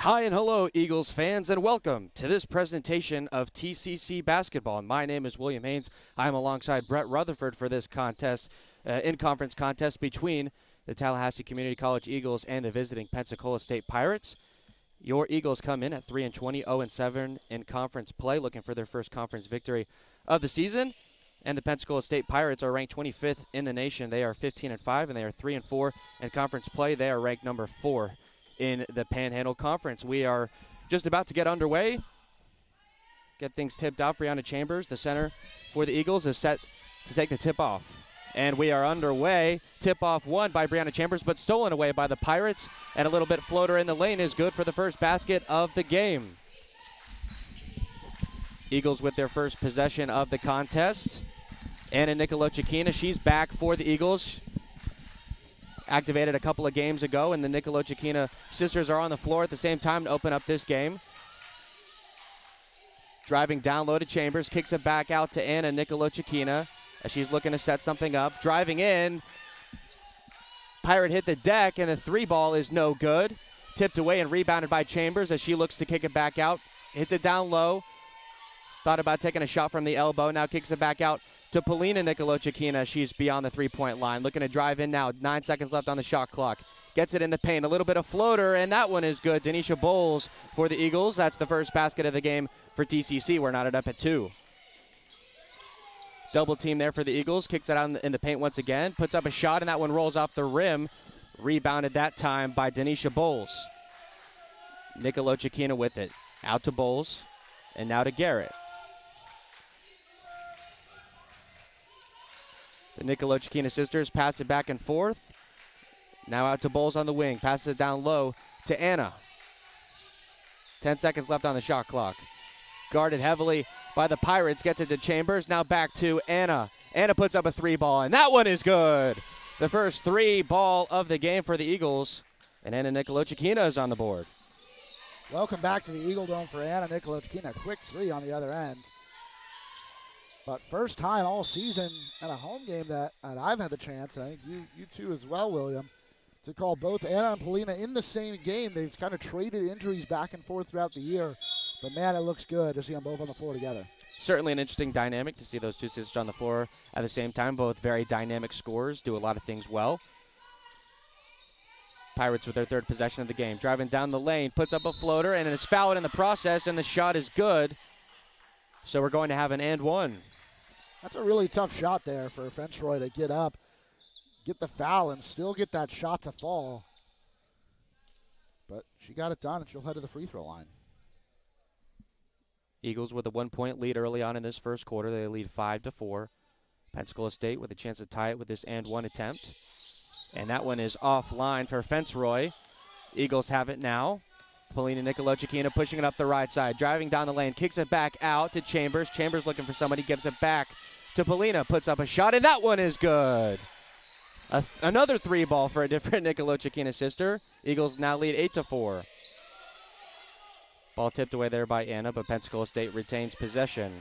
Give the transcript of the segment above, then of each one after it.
Hi and hello, Eagles fans, and welcome to this presentation of TCC basketball. My name is William Haynes. I'm alongside Brett Rutherford for this contest, in-conference contest between the Tallahassee Community College Eagles and the visiting Pensacola State Pirates. Your Eagles come in at 3-20, 0-7 in conference play, looking for their first conference victory of the season. And the Pensacola State Pirates are ranked 25th in the nation. They are 15-5, and they are 3-4 in conference play. They are ranked number 4 in the Panhandle Conference. We are just about to get underway. Get things tipped off. Brianna Chambers, the center for the Eagles, is set to take the tip off. And we are underway. Tip-off won by Brianna Chambers, but stolen away by the Pirates. And a little bit floater in the lane is good for the first basket of the game. Eagles with their first possession of the contest. Anna Nicolochikina, she's back for the Eagles. Activated a couple of games ago, and the Nicolochikina sisters are on the floor at the same time to open up this game. Driving down low to Chambers, kicks it back out to Anna Nicolochikina as she's looking to set something up. Driving in, Pirate hit the deck, and the three ball is no good. Tipped away and rebounded by Chambers as she looks to kick it back out. Hits it down low. Thought about taking a shot from the elbow, now kicks it back out to Polina Nicolochikina. She's beyond the three-point line. Looking to drive in now. 9 seconds left on the shot clock. Gets it in the paint. A little bit of floater, and that one is good. Denisha Bowles for the Eagles. That's the first basket of the game for TCC. We're knotted up at 2. Double team there for the Eagles. Kicks it out in the paint once again. Puts up a shot, and that one rolls off the rim. Rebounded that time by Denisha Bowles. Nicolochikina with it. Out to Bowles, and now to Garrett. The Nicolochikina sisters pass it back and forth. Now out to Bowles on the wing. Passes it down low to Anna. 10 seconds left on the shot clock. Guarded heavily by the Pirates. Gets it to Chambers. Now back to Anna. Anna puts up a three ball, and that one is good. The first three ball of the game for the Eagles. And Anna Nicolochikina is on the board. Welcome back to the Eagle Dome for Anna Nicolochikina. Quick three on the other end. But first time all season at a home game that I've had the chance, I think you too as well, William, to call both Anna and Polina in the same game. They've kind of traded injuries back and forth throughout the year. But, man, it looks good to see them both on the floor together. Certainly an interesting dynamic to see those two sisters on the floor at the same time. Both very dynamic scorers, do a lot of things well. Pirates with their third possession of the game. Driving down the lane, puts up a floater, and is fouled in the process, and the shot is good. So we're going to have an and one. That's a really tough shot there for Fensroy to get up, get the foul, and still get that shot to fall. But she got it done, and she'll head to the free throw line. Eagles with a 1-point lead early on in this first quarter. They lead 5-4. Pensacola State with a chance to tie it with this and one attempt. And that one is offline for Fensroy. Eagles have it now. Polina Nicolochikina pushing it up the right side. Driving down the lane. Kicks it back out to Chambers. Chambers looking for somebody. Gives it back to Polina. Puts up a shot, and that one is good. Another three ball for a different Nicolochikina sister. Eagles now lead 8-4. Ball tipped away there by Anna, but Pensacola State retains possession.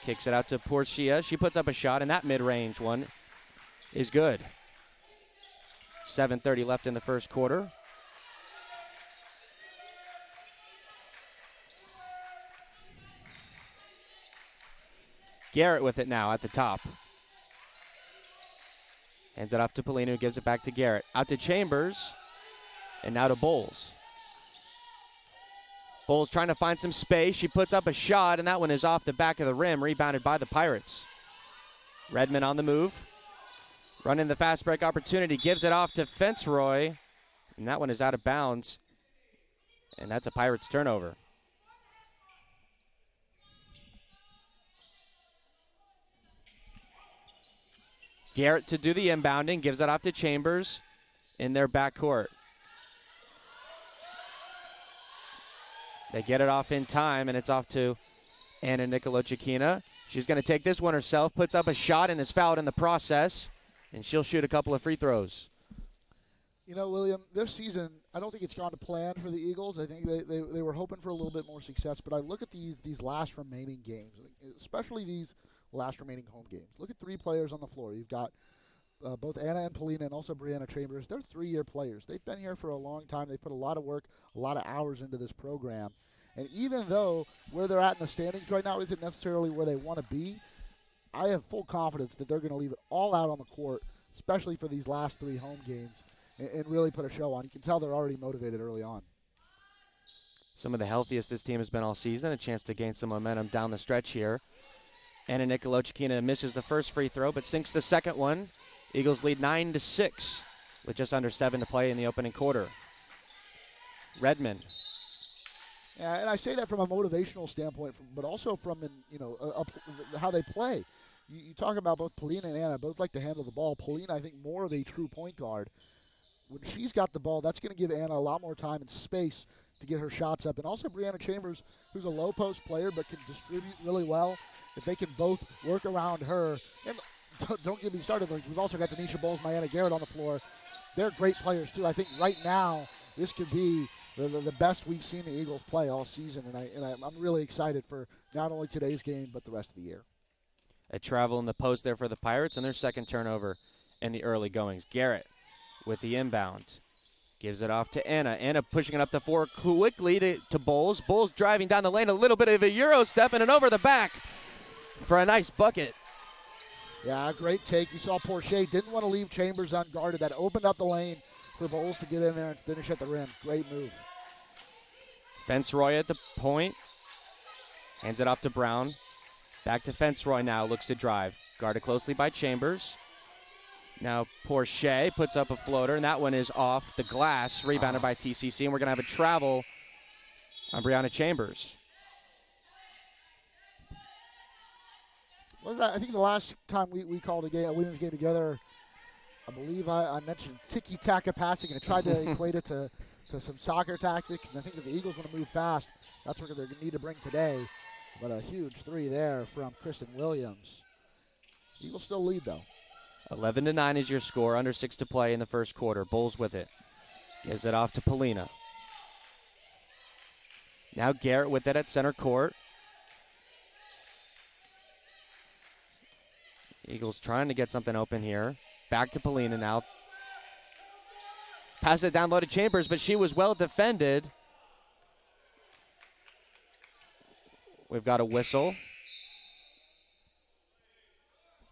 Kicks it out to Porcia. She puts up a shot, and that mid-range one is good. 7:30 left in the first quarter. Garrett with it now at the top. Hands it off to Polina, who gives it back to Garrett. Out to Chambers, and now to Bowles. Bowles trying to find some space. She puts up a shot, and that one is off the back of the rim, rebounded by the Pirates. Redmond on the move. Running the fast break opportunity, gives it off to Fensroy, and that one is out of bounds, and that's a Pirates turnover. Garrett to do the inbounding, gives it off to Chambers in their backcourt. They get it off in time, and it's off to Anna Nicolochikina. She's going to take this one herself, puts up a shot, and is fouled in the process. And she'll shoot a couple of free throws. You know, William, this season, I don't think it's gone to plan for the Eagles. I think they were hoping for a little bit more success. But I look at these last remaining games, especially these last remaining home games. Look at three players on the floor. You've got both Anna and Polina and also Brianna Chambers, they're 3-year players. They've been here for a long time. They put a lot of work, a lot of hours into this program. And even though where they're at in the standings right now isn't necessarily where they want to be, I have full confidence that they're going to leave it all out on the court, especially for these last 3 home games, and really put a show on. You can tell they're already motivated early on. Some of the healthiest this team has been all season. A chance to gain some momentum down the stretch here. Anna Nicolochikina misses the first free throw, but sinks the second one. Eagles lead 9-6 with just under 7 to play in the opening quarter. Redmond. Yeah, and I say that from a motivational standpoint, but also from how they play. You talk about both Polina and Anna, both like to handle the ball. Polina, I think, more of a true point guard. When she's got the ball, that's going to give Anna a lot more time and space to get her shots up. And also Brianna Chambers, who's a low post player but can distribute really well. If they can both work around her, and don't get me started, we've also got Denisha Bowles, Mayanna Garrett on the floor. They're great players too. I think right now this could be the best we've seen the Eagles play all season, and I'm really excited for not only today's game but the rest of the year. A travel in the post there for the Pirates, and their second turnover in the early goings. Garrett with the inbound. Gives it off to Anna. Anna pushing it up the floor quickly to Bowles. Bowles driving down the lane, a little bit of a Euro step and over the back for a nice bucket. Yeah, great take. You saw Porcher didn't want to leave Chambers unguarded. That opened up the lane for Bowles to get in there and finish at the rim. Great move. Fenceroy at the point. Hands it off to Brown. Back to Fenceroy now. Looks to drive. Guarded closely by Chambers. Now Porcher puts up a floater, and that one is off the glass, rebounded by TCC, and we're going to have a travel on Brianna Chambers. I think the last time we called a women's game together, I believe I mentioned tiki-taka passing, and I tried to equate it to some soccer tactics. And I think if the Eagles want to move fast, that's what they're going to need to bring today. But a huge 3 there from Kristen Williams. Eagles still lead, though. 11-9 is your score, under 6 to play in the first quarter. Bowles with it. Gives it off to Polina. Now Garrett with it at center court. Eagles trying to get something open here. Back to Polina now. Pass it down low to Chambers, but she was well defended. We've got a whistle.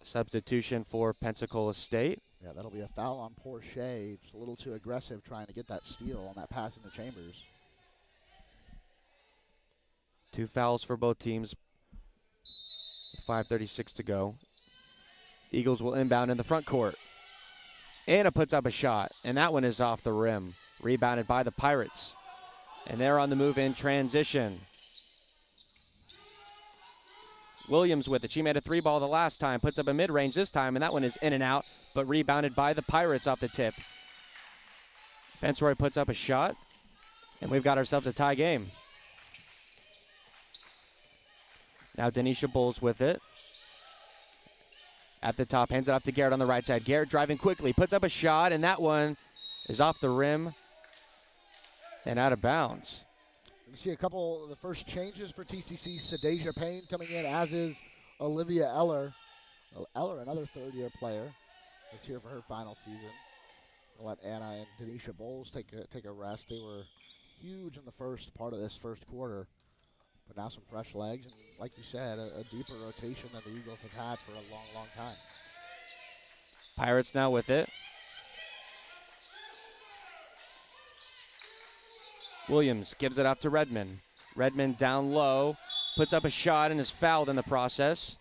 Substitution for Pensacola State. Yeah, that'll be a foul on Porcher. Just a little too aggressive trying to get that steal on that pass into Chambers. 2 fouls for both teams. 5:36 to go. Eagles will inbound in the front court. Anna puts up a shot, and that one is off the rim. Rebounded by the Pirates. And they're on the move in transition. Williams with it. She made a 3-ball the last time. Puts up a mid-range this time, and that one is in and out, but rebounded by the Pirates off the tip. Fenceroy puts up a shot, and we've got ourselves a tie game. Now Denisha Bowles with it. At the top, hands it off to Garrett on the right side. Garrett driving quickly, puts up a shot, and that one is off the rim and out of bounds. You see a couple of the first changes for TCC. Sadasia Payne coming in, as is Olivia Eller. Eller, another third-year player, that's here for her final season. We'll let Anna and Denisha Bowles take a rest. They were huge in the first part of this first quarter, but now some fresh legs, and like you said, a deeper rotation than the Eagles have had for a long, long time. Pirates now with it. Williams gives it off to Redmond. Redmond down low, puts up a shot and is fouled in the process.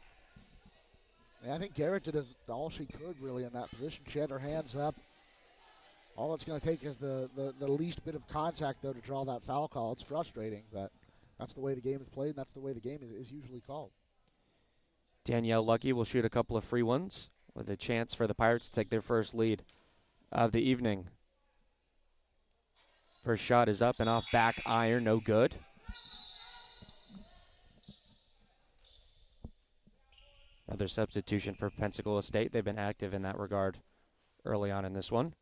Yeah, I think Garrett did all she could really in that position. She had her hands up. All it's going to take is the least bit of contact, though, to draw that foul call. It's frustrating, but that's the way the game is played, and that's the way the game is usually called. Danielle Lucky will shoot a couple of free ones with a chance for the Pirates to take their first lead of the evening. First shot is up and off back iron, no good. Another substitution for Pensacola State. They've been active in that regard early on in this one.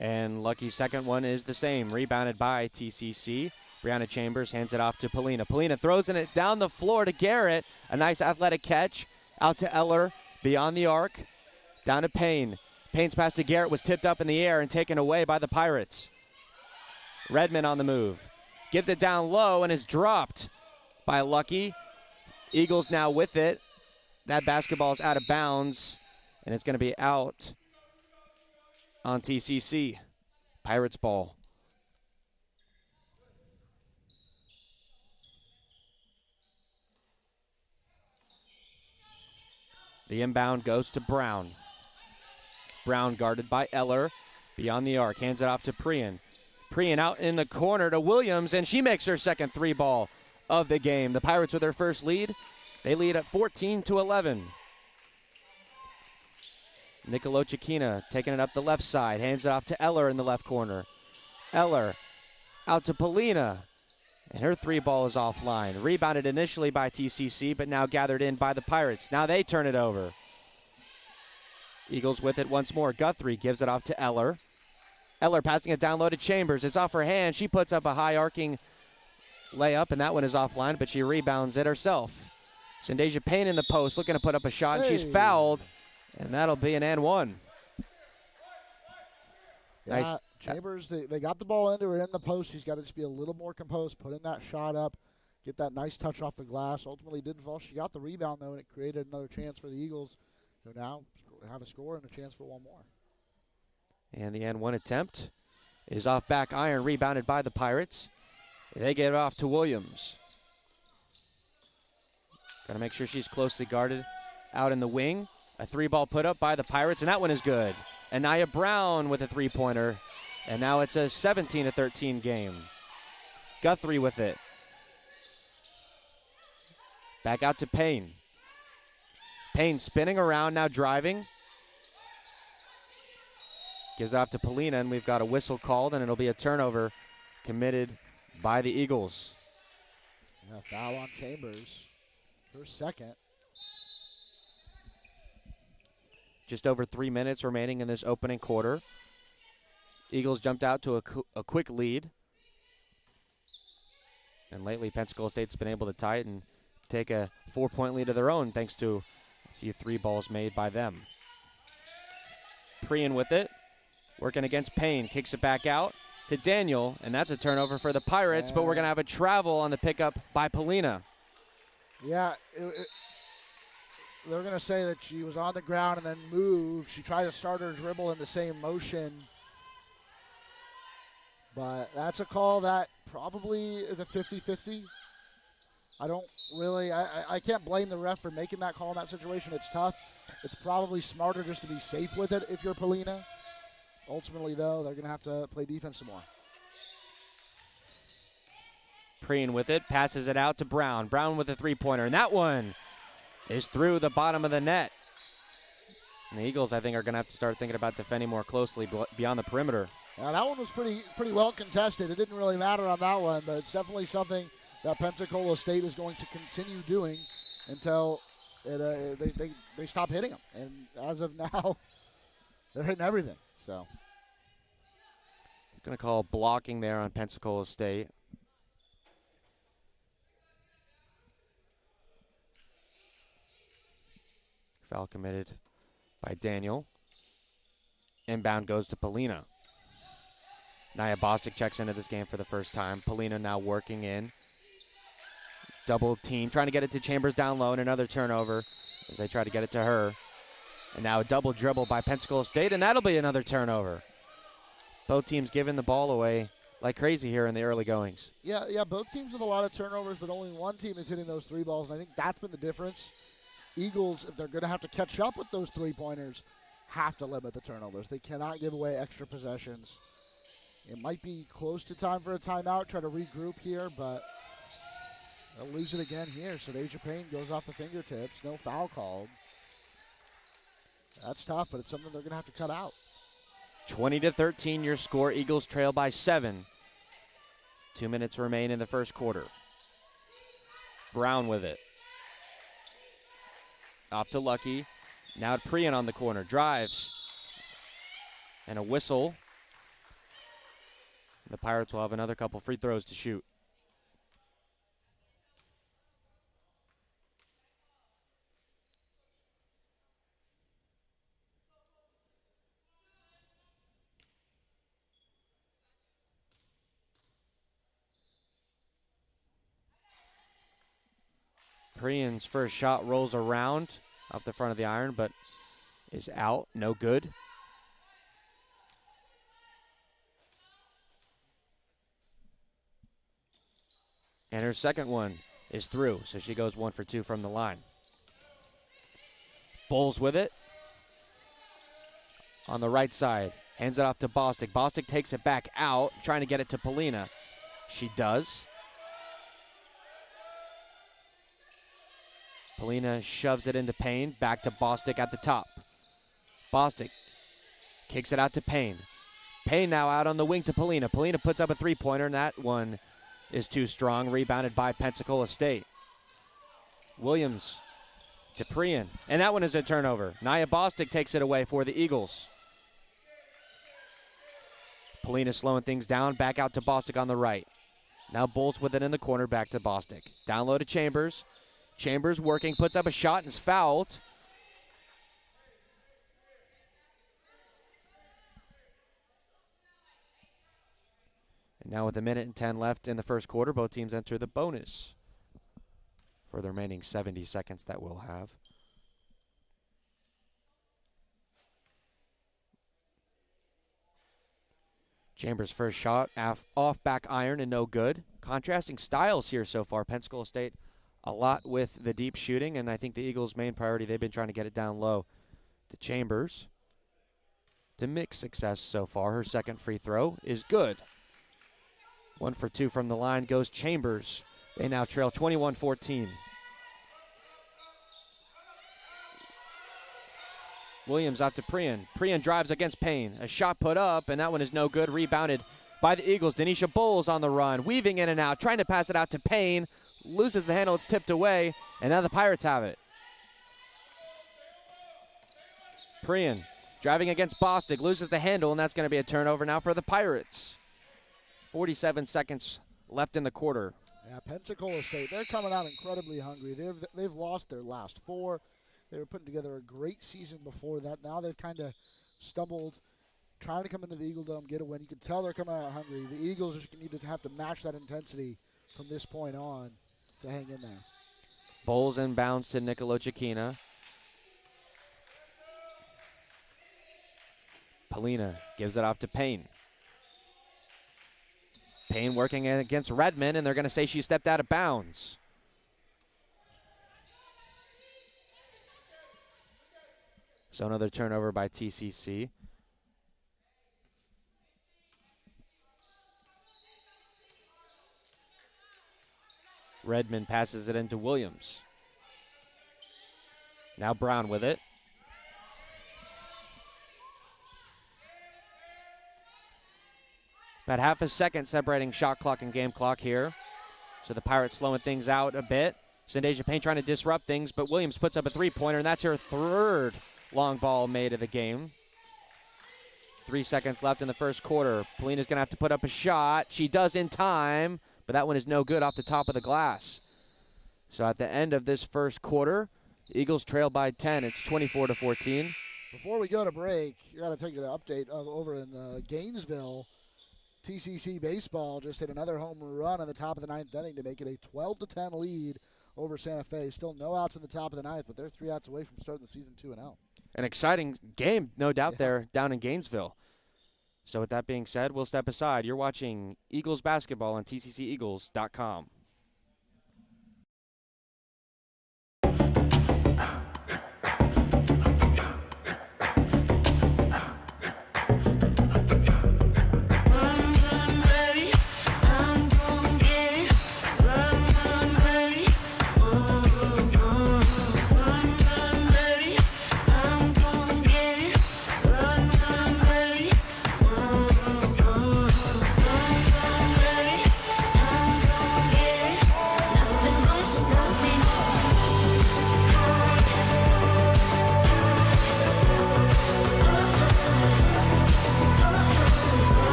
And Lucky's second one is the same. Rebounded by TCC. Brianna Chambers hands it off to Polina. Polina throws it down the floor to Garrett. A nice athletic catch. Out to Eller. Beyond the arc. Down to Payne. Payne's pass to Garrett was tipped up in the air and taken away by the Pirates. Redmond on the move. Gives it down low and is dropped by Lucky. Eagles now with it. That basketball is out of bounds, and it's going to be out on TCC. Pirates ball. The inbound goes to Brown. Brown guarded by Eller. Beyond the arc. Hands it off to Prian. Prian out in the corner to Williams, and she makes her second three ball of the game. The Pirates with their first lead. They lead at 14-11. Nicola Chikina taking it up the left side. Hands it off to Eller in the left corner. Eller out to Polina. And her three ball is offline. Rebounded initially by TCC, but now gathered in by the Pirates. Now they turn it over. Eagles with it once more. Guthrie gives it off to Eller. Eller passing it down low to Chambers. It's off her hand. She puts up a high arcing layup, and that one is offline, but she rebounds it herself. Zendasia Payne in the post looking to put up a shot, and she's fouled, and that'll be an and one. Yeah, Nice. Chambers, they got the ball into her in the post. She's got to just be a little more composed, put in that shot up, get that nice touch off the glass. Ultimately didn't fall. She got the rebound, though, and it created another chance for the Eagles, who now have a score and a chance for one more. And the and one attempt is off back iron, rebounded by the Pirates. They get it off to Williams. Got to make sure she's closely guarded out in the wing. A three ball put up by the Pirates, and that one is good. Anaya Brown with a three-pointer. And now it's a 17-13 game. Guthrie with it. Back out to Payne. Payne spinning around, now driving. Gives off to Polina, and we've got a whistle called, and it'll be a turnover committed by the Eagles. Yeah, foul on Chambers. Her second. Just over 3 minutes remaining in this opening quarter. Eagles jumped out to a quick lead. And lately, Pensacola State's been able to tie it and take a 4-point lead of their own thanks to a few three balls made by them. Prian with it. Working against Payne. Kicks it back out to Daniel. And that's a turnover for the Pirates, but we're going to have a travel on the pickup by Polina. Yeah, they're going to say that she was on the ground and then moved. She tried to start her dribble in the same motion. But that's a call that probably is a 50-50. I don't really, I can't blame the ref for making that call in that situation. It's tough. It's probably smarter just to be safe with it if you're Polina. Ultimately, though, they're going to have to play defense some more. Preen with it, passes it out to Brown. Brown with a three-pointer, and that one is through the bottom of the net. And the Eagles, I think, are going to have to start thinking about defending more closely beyond the perimeter. Yeah, that one was pretty well contested. It didn't really matter on that one, but it's definitely something that Pensacola State is going to continue doing until they stop hitting them. And as of now, they're hitting everything. So, going to call blocking there on Pensacola State. Foul committed by Daniel. Inbound goes to Polina. Nia Bostic checks into this game for the first time. Polina now working in. Double team, trying to get it to Chambers down low, and another turnover as they try to get it to her. And now a double dribble by Pensacola State, and that'll be another turnover. Both teams giving the ball away like crazy here in the early goings. Yeah, both teams with a lot of turnovers, but only one team is hitting those three balls, and I think that's been the difference. Eagles, if they're going to have to catch up with those three-pointers, have to limit the turnovers. They cannot give away extra possessions. It might be close to time for a timeout, try to regroup here, but they'll lose it again here. So Deja Payne goes off the fingertips. No foul called. That's tough, but it's something they're going to have to cut out. 20-13 your score. Eagles trail by 7. 2 minutes remain in the first quarter. Brown with it. Off to Lucky. Now Prian on the corner. Drives. And a whistle The Pirates will have another couple free throws to shoot. Prian's first shot rolls around off the front of the iron, but is out, no good. And her second one is through, so she goes 1 for 2 from the line. Bowles with it. On the right side, hands it off to Bostic. Bostic takes it back out, trying to get it to Polina. She does. Polina shoves it into Payne, back to Bostic at the top. Bostic kicks it out to Payne. Payne now out on the wing to Polina. Polina puts up a three-pointer, and that one is too strong, rebounded by Pensacola State. Williams to Prian, and that one is a turnover. Nia Bostic takes it away for the Eagles. Polina slowing things down, back out to Bostic on the right. Now Bowles with it in the corner, back to Bostic. Down low to Chambers. Chambers working, puts up a shot and is fouled. And now with 1:10 left in the first quarter, both teams enter the bonus for the remaining 70 seconds that we'll have. Chambers' first shot off back iron and no good. Contrasting styles here so far. Pensacola State a lot with the deep shooting, and I think the Eagles' main priority, they've been trying to get it down low to Chambers. To mixed success so far. Her second free throw is good. 1 for 2 from the line goes Chambers. They now trail 21-14. Williams out to Prian. Prian drives against Payne. A shot put up, and that one is no good. Rebounded by the Eagles. Denisha Bowles on the run, weaving in and out, trying to pass it out to Payne. Loses the handle, it's tipped away, and now the Pirates have it. Prian driving against Bostic, loses the handle, and that's going to be a turnover now for the Pirates. 47 seconds left in the quarter. Yeah, Pensacola State, they're coming out incredibly hungry. They've lost their last 4. They were putting together a great season before that. Now they've kind of stumbled, trying to come into the Eagle Dome, get a win. You can tell they're coming out hungry. The Eagles just need to have to match that intensity from this point on to hang in there. Bowles inbounds to Nicola Chikina. Polina gives it off to Payne. Payne working against Redmond, and they're going to say she stepped out of bounds. So another turnover by TCC. Redmond passes it into Williams. Now Brown with it. About half a second separating shot clock and game clock here. So the Pirates slowing things out a bit. Sandeja Payne trying to disrupt things, but Williams puts up a three-pointer, and that's her third long ball made of the game. 3 seconds left in the first quarter. Polina's going to have to put up a shot. She does in time, but that one is no good off the top of the glass. So at the end of this first quarter, the Eagles trail by 10. It's 24-14. Before we go to break, you got to take an update over in Gainesville. TCC baseball just hit another home run in the top of the 9th inning to make it a 12-10 lead over Santa Fe. Still no outs in the top of the 9th, but they're 3 outs away from starting the season 2-0. An exciting game, no doubt, there down in Gainesville. So with that being said, we'll step aside. You're watching Eagles basketball on TCCEagles.com.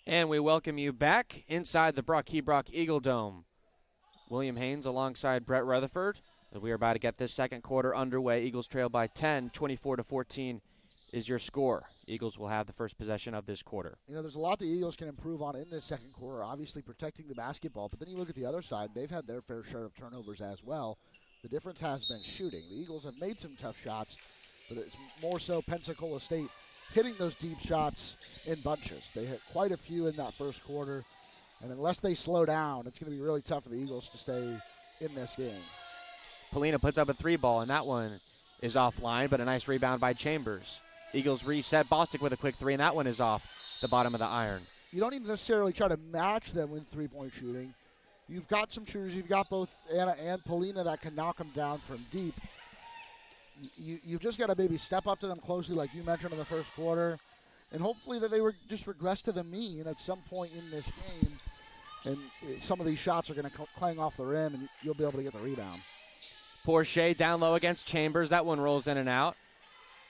And we welcome you back inside the Brock Hebrock Eagle Dome. William Haynes alongside Brett Rutherford. We are about to get this second quarter underway. Eagles trail by 10, 24-14 is your score. Eagles will have the first possession of this quarter. You know, there's a lot the Eagles can improve on in this second quarter, obviously protecting the basketball, but then you look at the other side, they've had their fair share of turnovers as well. The difference has been shooting. The Eagles have made some tough shots, but it's more so Pensacola State hitting those deep shots in bunches. They hit quite a few in that first quarter, and unless they slow down, it's going to be really tough for the Eagles to stay in this game. Polina puts up a 3-ball, and that one is offline, but a nice rebound by Chambers. Eagles reset. Bostic with a quick 3, and that one is off the bottom of the iron. You don't even necessarily try to match them with three-point shooting. You've got some shooters. You've got both Anna and Polina that can knock them down from deep. You've just got to maybe step up to them closely like you mentioned in the first quarter, and hopefully that they were just regress to the mean at some point in this game, and some of these shots are going to clang off the rim, and you'll be able to get the rebound. Porsche down low against Chambers. That one rolls in and out.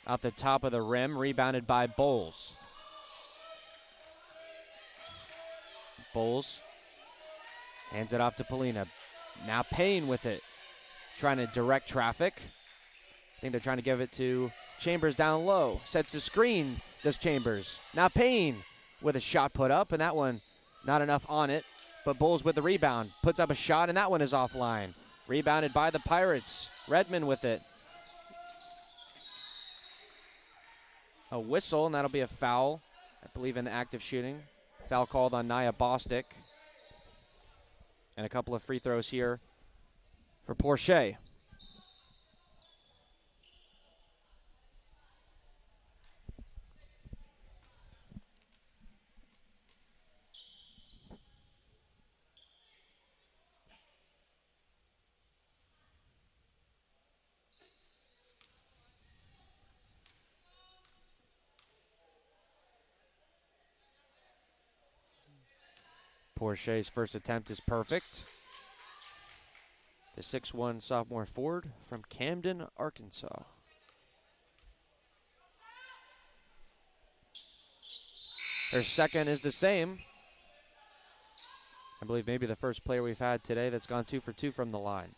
Off the top of the rim, rebounded by Bowles. Bowles hands it off to Polina. Now Payne with it, trying to direct traffic. I think they're trying to give it to Chambers down low. Sets the screen, does Chambers. Now Payne with a shot put up, and that one not enough on it. But Bowles with the rebound, puts up a shot, and that one is offline. Rebounded by the Pirates. Redmond with it. A whistle, and that'll be a foul, I believe, in the act of shooting. Foul called on Nia Bostic. And a couple of free throws here for Porsche. Porsche's first attempt is perfect. The 6'1" sophomore forward from Camden, Arkansas. Her second is the same. I believe maybe the first player we've had today that's gone 2 for 2 from the line.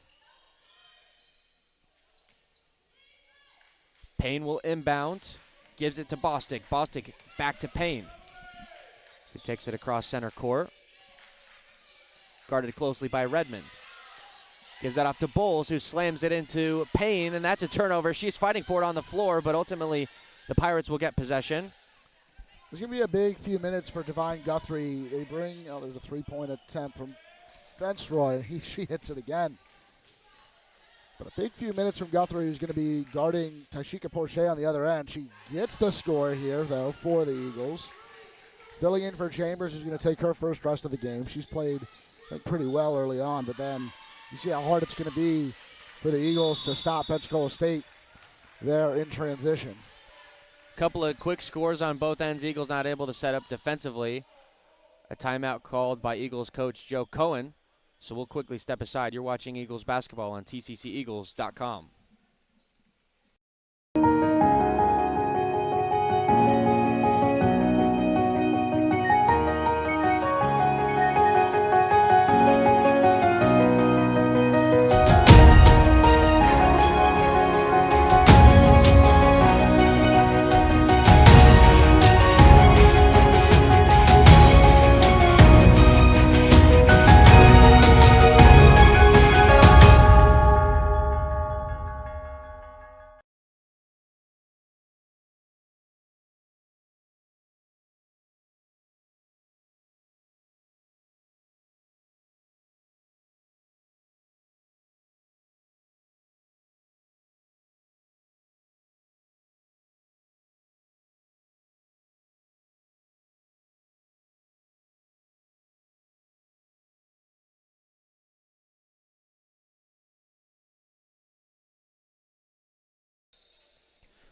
Payne will inbound, gives it to Bostic. Bostic back to Payne, who takes it across center court. Guarded closely by Redmond. Gives that off to Bowles, who slams it into Payne, and that's a turnover. She's fighting for it on the floor, but ultimately the Pirates will get possession. There's going to be a big few minutes for Divine Guthrie. They bring, there's a three-point attempt from Fensroy. She hits it again. But a big few minutes from Guthrie, who's going to be guarding Taishika Porsche on the other end. She gets the score here, though, for the Eagles. Filling in for Chambers, who's going to take her first rest of the game. She's played pretty well early on, but then you see how hard it's going to be for the Eagles to stop Pensacola State there in transition. Couple of quick scores on both ends. Eagles not able to set up defensively. A timeout called by Eagles coach Joe Cohen. So we'll quickly step aside. You're watching Eagles basketball on tcceagles.com.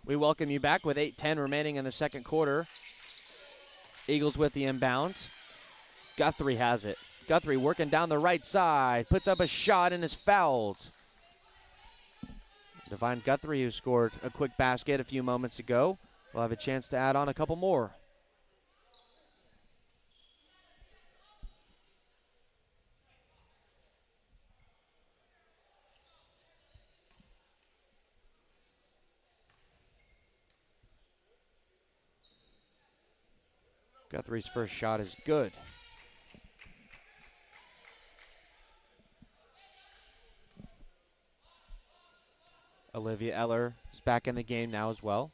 We welcome you back with 8:10 remaining in the second quarter. Eagles with the inbound. Guthrie has it. Guthrie working down the right side. Puts up a shot and is fouled. Divine Guthrie, who scored a quick basket a few moments ago, will have a chance to add on a couple more. Guthrie's first shot is good. Olivia Eller is back in the game now as well.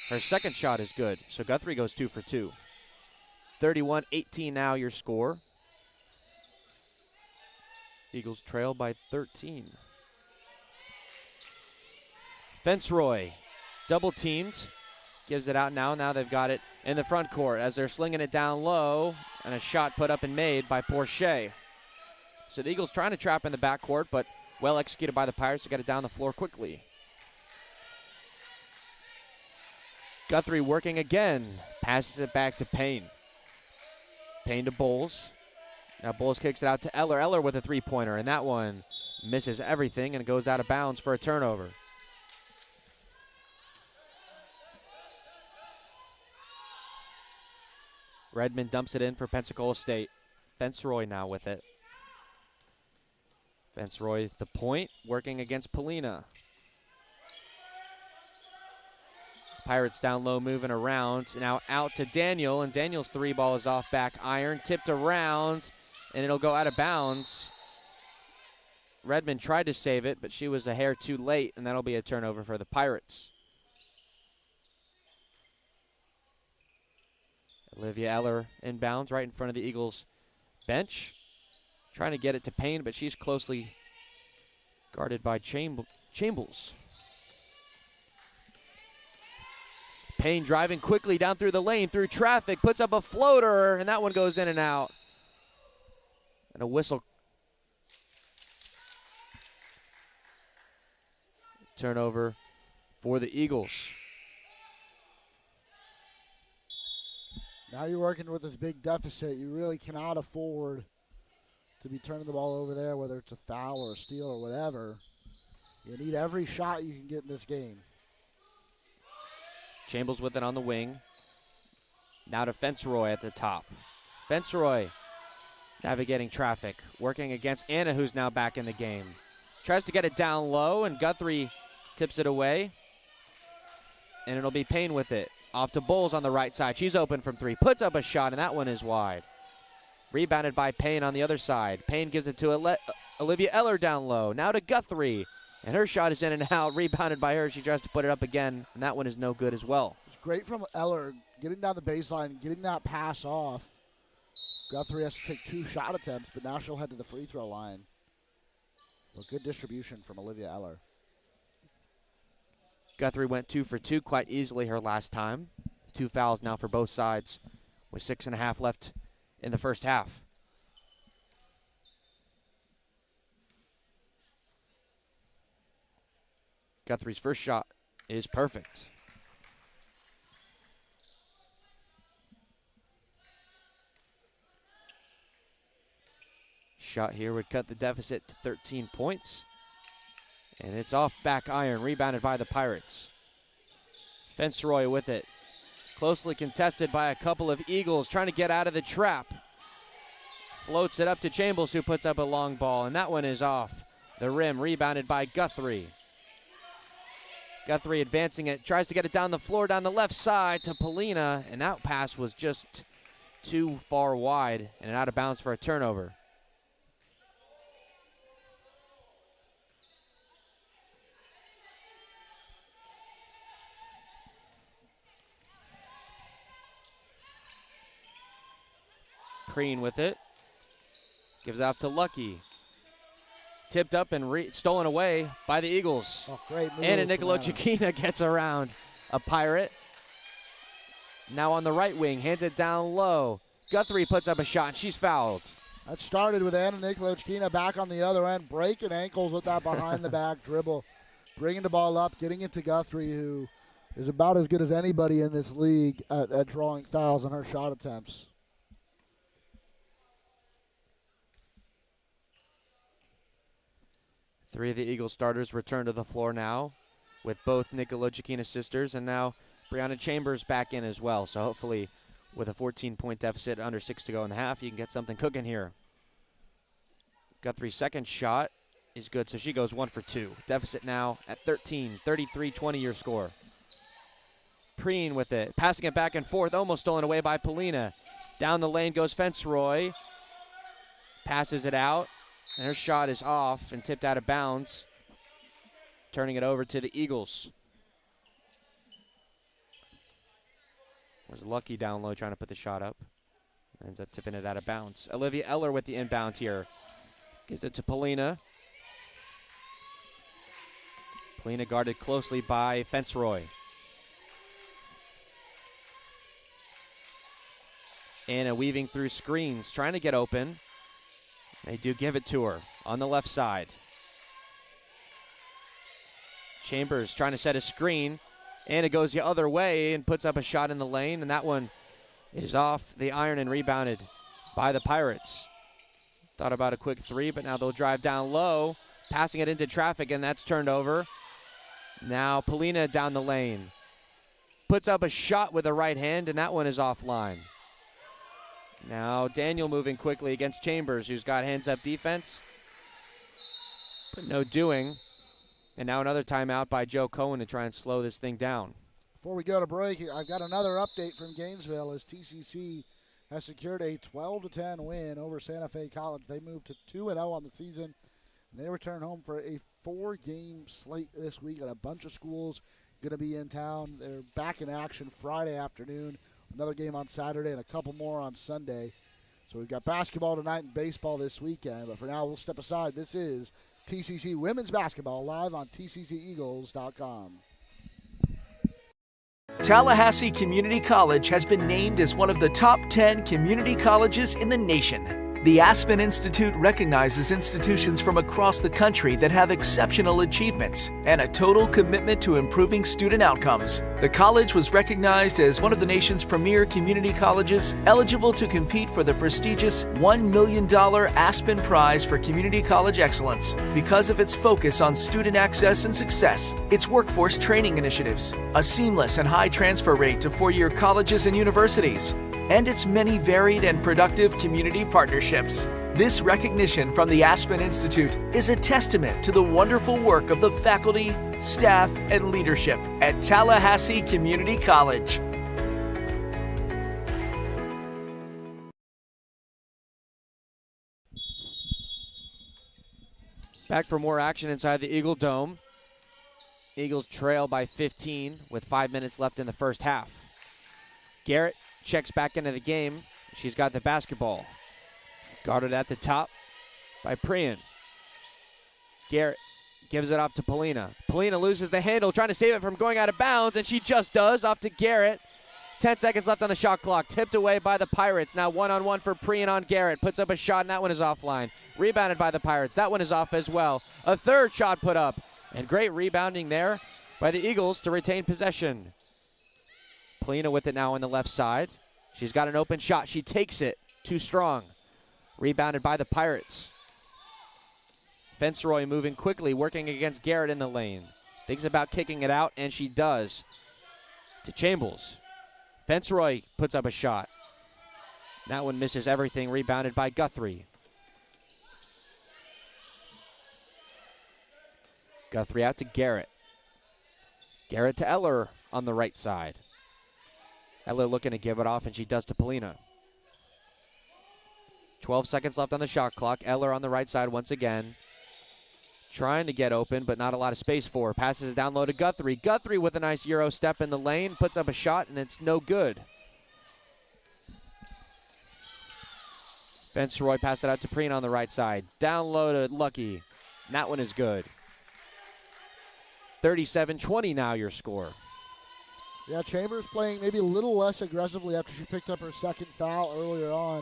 Her second shot is good, so Guthrie goes 2 for 2. 31-18 now your score. Eagles trail by 13. Fenceroy, double teamed, gives it out now. Now they've got it in the front court as they're slinging it down low, and a shot put up and made by Porche. So the Eagles trying to trap in the backcourt, but well executed by the Pirates to get it down the floor quickly. Guthrie working again, passes it back to Payne. Payne to Bowles. Now Bowles kicks it out to Eller. Eller with a three-pointer, and that one misses everything and goes out of bounds for a turnover. Redmond dumps it in for Pensacola State. Fenceroy now with it. Fenceroy the point, working against Polina. Pirates down low, moving around. Now out to Daniel, and Daniel's three ball is off back iron. Tipped around, and it'll go out of bounds. Redmond tried to save it, but she was a hair too late, and that'll be a turnover for the Pirates. Olivia Eller inbounds right in front of the Eagles bench. Trying to get it to Payne, but she's closely guarded by Chambles. Payne driving quickly down through the lane, through traffic, puts up a floater, and that one goes in and out. And a whistle. Turnover for the Eagles. Now you're working with this big deficit. You really cannot afford to be turning the ball over there, whether it's a foul or a steal or whatever. You need every shot you can get in this game. Chambles with it on the wing. Now to Fenceroy at the top. Fenceroy navigating traffic, working against Anna, who's now back in the game. Tries to get it down low, and Guthrie tips it away. And it'll be Payne with it. Off to Bowles on the right side. She's open from three. Puts up a shot, and that one is wide. Rebounded by Payne on the other side. Payne gives it to Olivia Eller down low. Now to Guthrie. And her shot is in and out. Rebounded by her. She tries to put it up again, and that one is no good as well. It's great from Eller getting down the baseline, getting that pass off. Guthrie has to take 2 shot attempts, but now she'll head to the free throw line. Well, good distribution from Olivia Eller. Guthrie went 2 for 2 quite easily her last time. 2 fouls now for both sides with 6.5 left in the first half. Guthrie's first shot is perfect. Shot here would cut the deficit to 13 points. And it's off back iron, rebounded by the Pirates. Fenceroy with it. Closely contested by a couple of Eagles trying to get out of the trap. Floats it up to Chambles, who puts up a long ball, and that one is off the rim, rebounded by Guthrie. Guthrie advancing it, tries to get it down the floor, down the left side to Polina, and that pass was just too far wide and out of bounds for a turnover. Preen with it. Gives off to Lucky. Tipped up and stolen away by the Eagles. Oh, great move. And Nicola Chikina gets around a Pirate. Now on the right wing, hands it down low. Guthrie puts up a shot, and she's fouled. That started with Anna Nikolochkina back on the other end, breaking ankles with that behind-the-back dribble, bringing the ball up, getting it to Guthrie, who is about as good as anybody in this league at drawing fouls on her shot attempts. Three of the Eagles starters return to the floor now with both Nikolochkina sisters, and now Brianna Chambers back in as well. So hopefully with a 14-point deficit, under 6 to go in the half, you can get something cooking here. Guthrie's second shot is good, so she goes 1 for 2. Deficit now at 13, 33-20 your score. Preen with it. Passing it back and forth. Almost stolen away by Polina. Down the lane goes Fenceroy. Passes it out. And her shot is off and tipped out of bounds. Turning it over to the Eagles. Was Lucky down low trying to put the shot up. Ends up tipping it out of bounds. Olivia Eller with the inbound here. Gives it to Polina. Polina guarded closely by Fenceroy. Anna weaving through screens, trying to get open. They do give it to her on the left side. Chambers trying to set a screen. Anna goes the other way and puts up a shot in the lane, and that one is off the iron and rebounded by the Pirates. Thought about a quick three, but now they'll drive down low, passing it into traffic, and that's turned over. Now Polina down the lane. Puts up a shot with the right hand, and that one is offline. Now Daniel moving quickly against Chambers, who's got hands-up defense, but no doing. And now another timeout by Joe Cohen to try and slow this thing down. Before we go to break, I've got another update from Gainesville as TCC has secured a 12-10 win over Santa Fe College. They moved to 2-0 on the season. They return home for a 4-game slate this week, and a bunch of schools going to be in town. They're back in action Friday afternoon, another game on Saturday, and a couple more on Sunday. So we've got basketball tonight and baseball this weekend. But for now, we'll step aside. This is TCC Women's Basketball live on tcceagles.com. Tallahassee Community College has been named as one of the top 10 community colleges in the nation. The Aspen Institute recognizes institutions from across the country that have exceptional achievements and a total commitment to improving student outcomes. The college was recognized as one of the nation's premier community colleges, eligible to compete for the prestigious $1 million Aspen Prize for Community College Excellence because of its focus on student access and success, its workforce training initiatives, a seamless and high transfer rate to four-year colleges and universities, and its many varied and productive community partnerships. This recognition from the Aspen Institute is a testament to the wonderful work of the faculty, staff, and leadership at Tallahassee Community College. Back for more action inside the Eagle Dome. Eagles trail by 15 with 5 minutes left in the first half. Garrett checks back into the game. She's got the basketball. Guarded at the top by Prien. Garrett gives it off to Polina. Polina loses the handle, trying to save it from going out of bounds, and she just does. Off to Garrett. 10 seconds left on the shot clock. Tipped away by the Pirates. Now one-on-one for Prien on Garrett. Puts up a shot, and that one is offline. Rebounded by the Pirates. That one is off as well. A third shot put up. And great rebounding there by the Eagles to retain possession. Polina with it now on the left side. She's got an open shot. She takes it. Too strong. Rebounded by the Pirates. Fenceroy moving quickly, working against Garrett in the lane. Thinks about kicking it out, and she does. To Chambers. Fenceroy puts up a shot. That one misses everything. Rebounded by Guthrie. Guthrie out to Garrett. Garrett to Eller on the right side. Eller looking to give it off, and she does to Polina. 12 seconds left on the shot clock. Eller on the right side once again. Trying to get open, but not a lot of space for her. Passes it down low to Guthrie. Guthrie with a nice Euro step in the lane. Puts up a shot, and it's no good. Fenceroy passed it out to Preen on the right side. Down low to Lucky. And that one is good. 37-20 now your score. Yeah, Chambers playing maybe a little less aggressively after she picked up her second foul earlier on.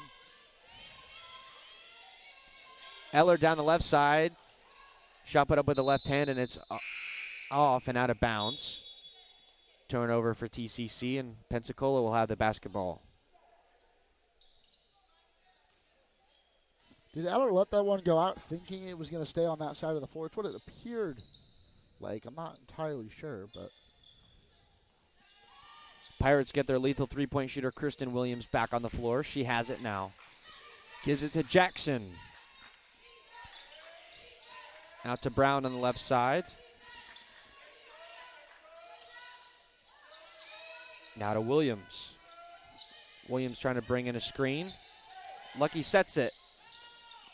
Eller down the left side. Shot put up with the left hand, and it's off and out of bounds. Turnover for TCC, and Pensacola will have the basketball. Did Eller let that one go out thinking it was going to stay on that side of the floor? It's what it appeared like. I'm not entirely sure, but... Pirates get their lethal three-point shooter, Kristen Williams, back on the floor. She has it now. Gives it to Jackson. Out to Brown on the left side. Now to Williams. Williams trying to bring in a screen. Lucky sets it.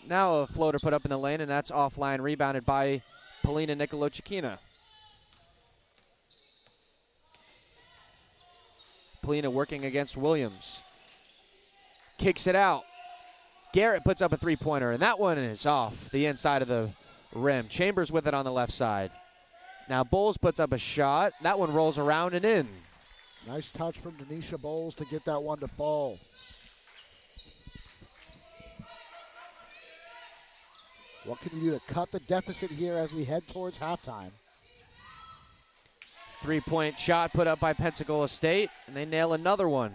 Now a floater put up in the lane, and that's offline, rebounded by Polina Nicolochikina. Polina working against Williams. Kicks it out. Garrett puts up a three-pointer, and that one is off the inside of the rim. Chambers with it on the left side. Now Bowles puts up a shot. That one rolls around and in. Nice touch from Denisha Bowles to get that one to fall. What can you do to cut the deficit here as we head towards halftime? Three-point shot put up by Pensacola State, and they nail another one.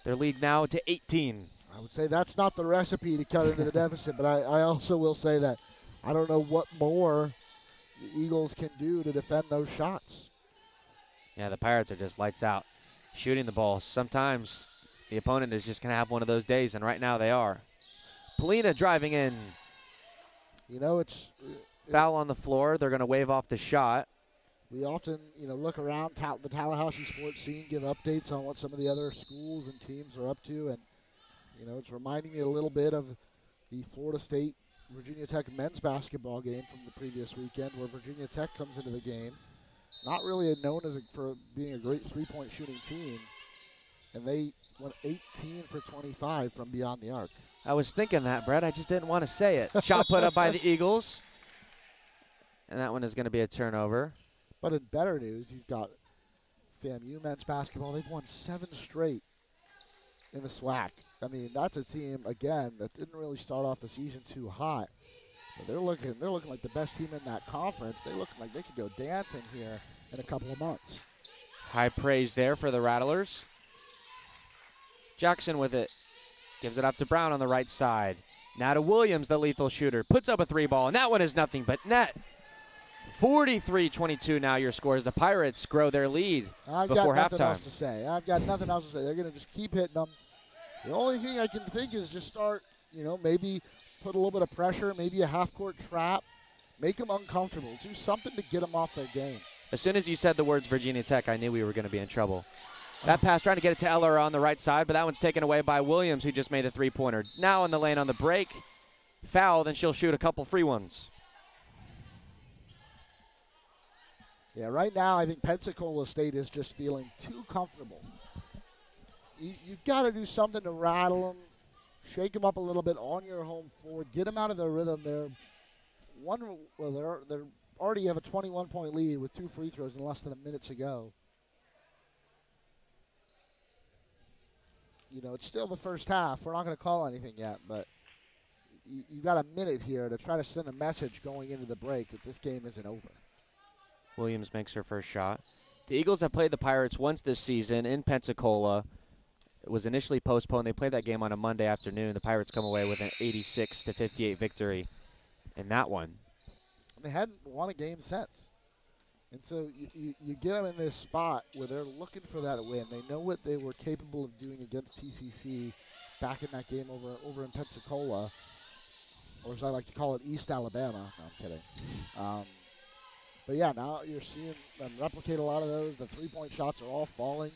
Their lead now to 18. I would say that's not the recipe to cut into the deficit, but I also will say that I don't know what more the Eagles can do to defend those shots. Yeah, the Pirates are just lights out shooting the ball. Sometimes the opponent is just going to have one of those days, and right now they are. Polina driving in. You know, it's foul on the floor. They're going to wave off the shot. We often, look around the Tallahassee sports scene, give updates on what some of the other schools and teams are up to, and, it's reminding me a little bit of the Florida State Virginia Tech men's basketball game from the previous weekend, where Virginia Tech comes into the game, not really known for being a great three-point shooting team, and they went 18 for 25 from beyond the arc. I was thinking that, Brett. I just didn't want to say it. Shot put up by the Eagles, and that one is going to be a turnover. But in better news, you've got FAMU men's basketball. They've won 7 straight in the SWAC. I mean, that's a team, again, that didn't really start off the season too hot. But they're looking like the best team in that conference. They look like they could go dancing here in a couple of months. High praise there for the Rattlers. Jackson with it. Gives it up to Brown on the right side. Now to Williams, the lethal shooter. Puts up a three ball, and that one is nothing but net. 43-22 now your scores. The Pirates grow their lead before halftime. I've got nothing else to say. They're going to just keep hitting them. The only thing I can think is just start, maybe put a little bit of pressure, maybe a half-court trap, make them uncomfortable. Do something to get them off their game. As soon as you said the words Virginia Tech, I knew we were going to be in trouble. That pass trying to get it to Eller on the right side, but that one's taken away by Williams, who just made the three-pointer. Now in the lane on the break. Foul, then she'll shoot a couple free ones. Yeah, right now I think Pensacola State is just feeling too comfortable. You've got to do something to rattle them, shake them up a little bit on your home floor, get them out of their rhythm. They're already have a 21-point lead with 2 free throws in less than a minute to go. It's still the first half. We're not going to call anything yet, but you've got a minute here to try to send a message going into the break that this game isn't over. Williams makes her first shot. The Eagles have played the Pirates once this season in Pensacola. It was initially postponed. They played that game on a Monday afternoon. The Pirates come away with an 86-58 victory in that one. They hadn't won a game since. And so you get them in this spot where they're looking for that win. They know what they were capable of doing against TCC back in that game over in Pensacola, or as I like to call it, East Alabama. No, I'm kidding. But yeah, now you're seeing them replicate a lot of those. The three-point shots are all falling.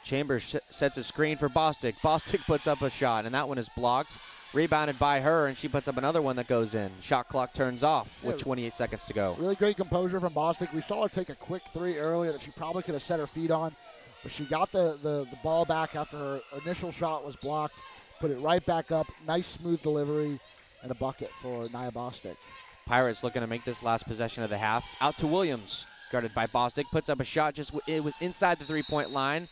Chambers sets a screen for Bostic. Bostic puts up a shot, and that one is blocked. Rebounded by her, and she puts up another one that goes in. Shot clock turns off with 28 seconds to go. Really great composure from Bostic. We saw her take a quick three earlier that she probably could have set her feet on, but she got the ball back after her initial shot was blocked, put it right back up. Nice, smooth delivery, and a bucket for Nia Bostic. Pirates looking to make this last possession of the half. Out to Williams, guarded by Bostic. Puts up a shot just it was inside the three-point line.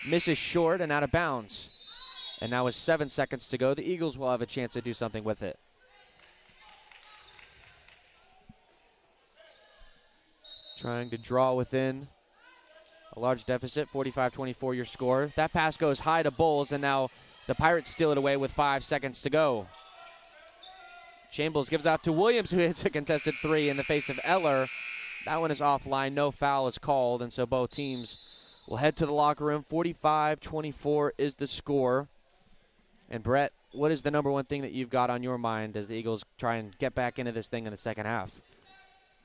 Misses short and out of bounds. And now with 7 seconds to go, the Eagles will have a chance to do something with it. Trying to draw within a large deficit, 45-24 your score. That pass goes high to Bowles, and now the Pirates steal it away with 5 seconds to go. Chambers gives out to Williams, who hits a contested three in the face of Eller. That one is offline. No foul is called, and so both teams will head to the locker room. 45-24 is the score. And Brett, what is the number one thing that you've got on your mind as the Eagles try and get back into this thing in the second half?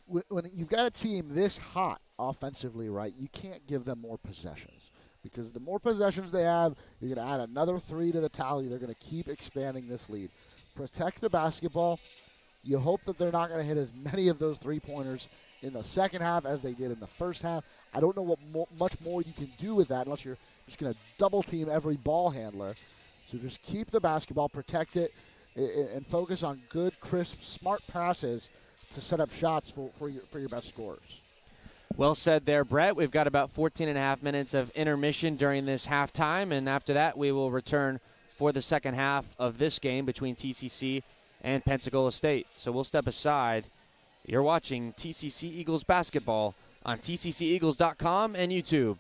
When you've got a team this hot offensively right, you can't give them more possessions. Because the more possessions they have, you're going to add another 3 to the tally. They're going to keep expanding this lead. Protect the basketball. You hope that they're not going to hit as many of those three-pointers in the second half as they did in the first half. I don't know what much more you can do with that unless you're just going to double-team every ball handler. So just keep the basketball, protect it, and focus on good, crisp, smart passes to set up shots for your best scorers. Well said there, Brett. We've got about 14 and a half minutes of intermission during this halftime, and after that we will return for the second half of this game between TCC and Pensacola State. So we'll step aside. You're watching TCC Eagles basketball on tcceagles.com and YouTube.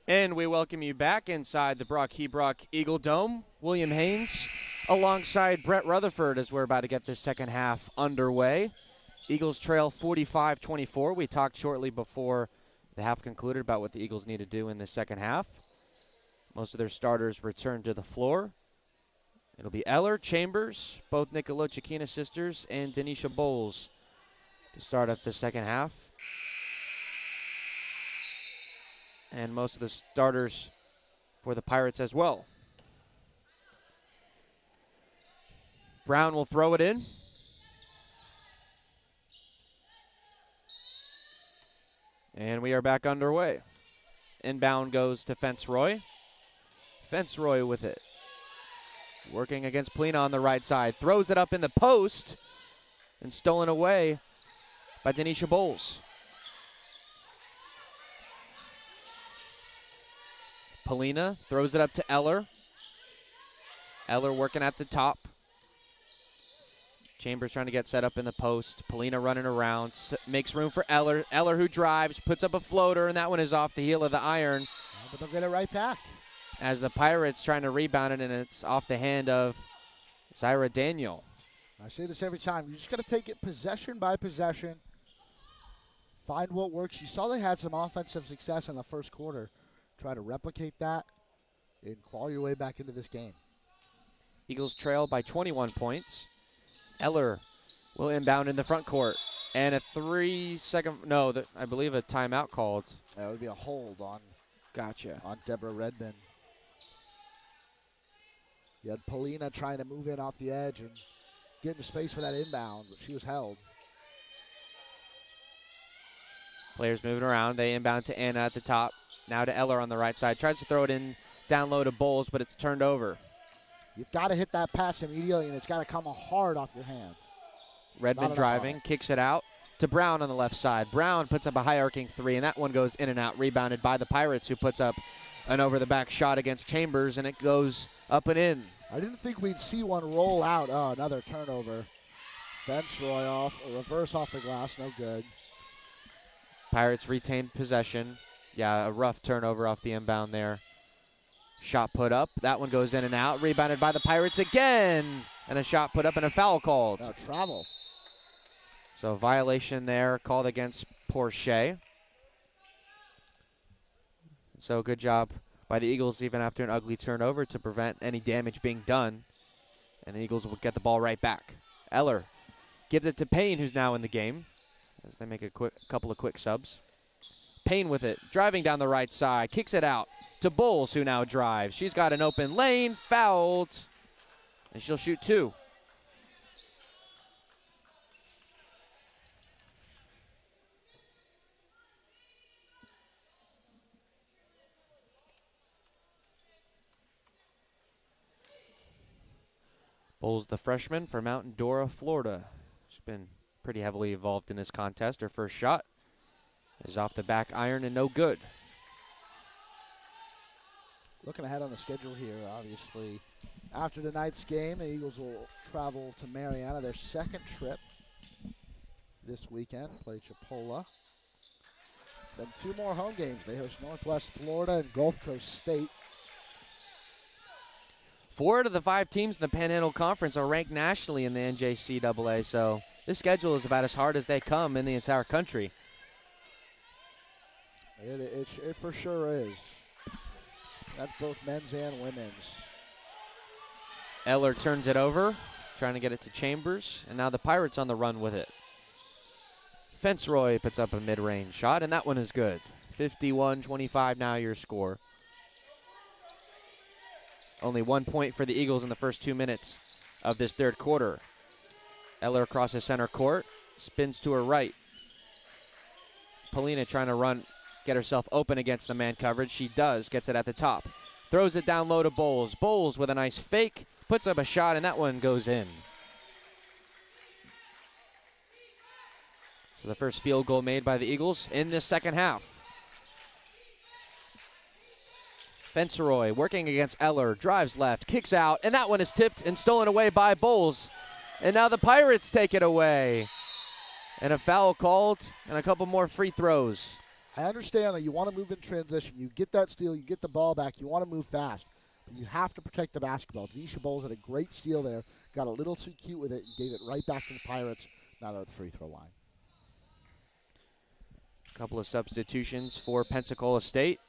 And we welcome you back inside the Brock Hebrock Eagle Dome. William Haynes alongside Brett Rutherford as we're about to get this second half underway. Eagles trail 45-24. We talked shortly before the half concluded about what the Eagles need to do in the second half. Most of their starters return to the floor. It'll be Eller, Chambers, both Nicolo-Chikina sisters, and Denisha Bowles to start up the second half. And most of the starters for the Pirates as well. Brown will throw it in. And we are back underway. Inbound goes to Fenceroy. Fenceroy with it. Working against Polina on the right side. Throws it up in the post. And stolen away by Denisha Bowles. Polina throws it up to Eller. Eller working at the top. Chambers trying to get set up in the post. Polina running around. Makes room for Eller. Eller who drives, puts up a floater, and that one is off the heel of the iron. But they'll get it right back. As the Pirates trying to rebound it, and it's off the hand of Zyra Daniel. I say this every time. You just got to take it possession by possession. Find what works. You saw they had some offensive success in the first quarter. Try to replicate that and claw your way back into this game. Eagles trail by 21 points. Eller will inbound in the front court. And a 3-second, I believe a timeout called. That would be a hold on. Gotcha. On Deborah Redmond. You had Polina trying to move in off the edge and get into space for that inbound, but she was held. Players moving around. They inbound to Anna at the top. Now to Eller on the right side. Tries to throw it in down low to Bowles, but it's turned over. You've got to hit that pass immediately, and it's got to come hard off your hands. Redmond driving, kicks it out to Brown on the left side. Brown puts up a high-arcing three, and that one goes in and out, rebounded by the Pirates, who puts up an over-the-back shot against Chambers, and it goes up and in. I didn't think we'd see one roll out. Oh, another turnover. Fenceroy off, a reverse off the glass, no good. Pirates retained possession. Yeah, a rough turnover off the inbound there. Shot put up. That one goes in and out. Rebounded by the Pirates again. And a shot put up and a foul called. No, travel. So violation there called against Porche. So good job by the Eagles even after an ugly turnover to prevent any damage being done. And the Eagles will get the ball right back. Eller gives it to Payne, who's now in the game, as they make a couple of quick subs. Payne with it, driving down the right side, kicks it out to Bowles, who now drives. She's got an open lane, fouled, and she'll shoot two. Bowles, the freshman for Mount Dora, Florida. She's been pretty heavily involved in this contest. Her first shot is off the back iron and no good. Looking ahead on the schedule here, obviously. After tonight's game, the Eagles will travel to Mariana, their second trip this weekend, play Chipola. Then two more home games. They host Northwest Florida and Gulf Coast State. 4 out of the 5 teams in the Panhandle Conference are ranked nationally in the NJCAA, so this schedule is about as hard as they come in the entire country. It for sure is. That's both men's and women's. Eller turns it over, trying to get it to Chambers, and now the Pirates on the run with it. Fenceroy puts up a mid-range shot, and that one is good. 51-25 now your score. Only 1 point for the Eagles in the first 2 minutes of this third quarter. Eller crosses center court, spins to her right. Polina trying to get herself open against the man coverage. She does, gets it at the top. Throws it down low to Bowles. Bowles with a nice fake, puts up a shot, and that one goes in. So the first field goal made by the Eagles in this second half. Fenceroy working against Eller, drives left, kicks out, and that one is tipped and stolen away by Bowles. And now the Pirates take it away. And a foul called and a couple more free throws I understand that you want to move in transition. You get that steal, you get the ball back, you want to move fast. But you have to protect the basketball. Denisha Bowles had a great steal there, got a little too cute with it, and gave it right back to the Pirates. Now they're at the free throw line. A couple of substitutions for Pensacola State.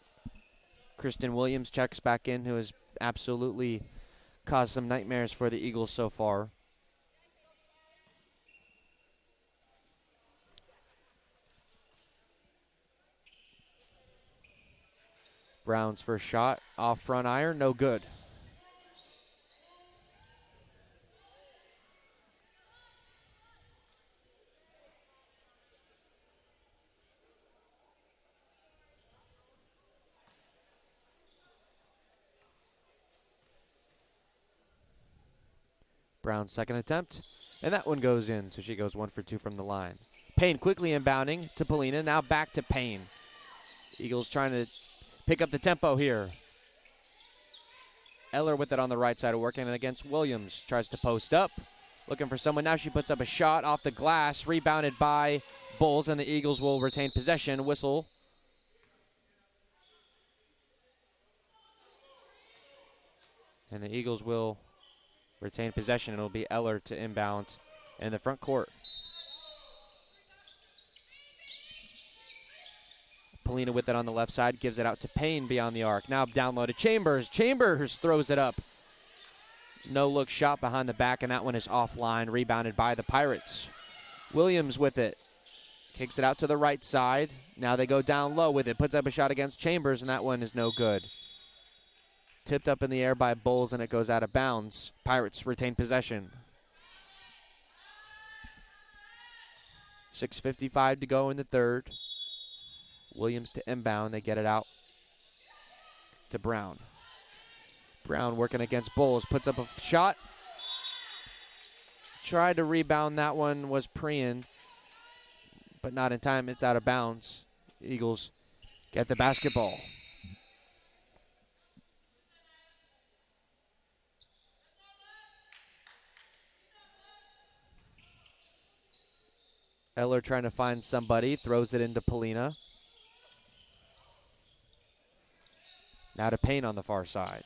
Kristen Williams checks back in, who has absolutely caused some nightmares for the Eagles so far. Brown's first shot off front iron, no good. Brown's second attempt, and that one goes in, so she goes 1 for 2 from the line. Payne quickly inbounding to Polina, now back to Payne. Eagles trying to pick up the tempo here. Eller with it on the right side, working against Williams. Tries to post up, looking for someone. Now she puts up a shot off the glass, rebounded by Bowles, and the Eagles will retain possession. Whistle. And the Eagles will retain possession. It'll be Eller to inbound in the front court. Polina with it on the left side, gives it out to Payne beyond the arc. Now down low to Chambers. Chambers throws it up. No look shot behind the back, and that one is offline, rebounded by the Pirates. Williams with it. Kicks it out to the right side. Now they go down low with it. Puts up a shot against Chambers, and that one is no good. Tipped up in the air by Bowles, and it goes out of bounds. Pirates retain possession. 6:55 to go in the third. Williams to inbound. They get it out to Brown. Brown working against Bowles. Puts up a shot. Tried to rebound. That one was Prian, but not in time. It's out of bounds. Eagles get the basketball. Eller trying to find somebody. Throws it into Polina. Now to Payne on the far side.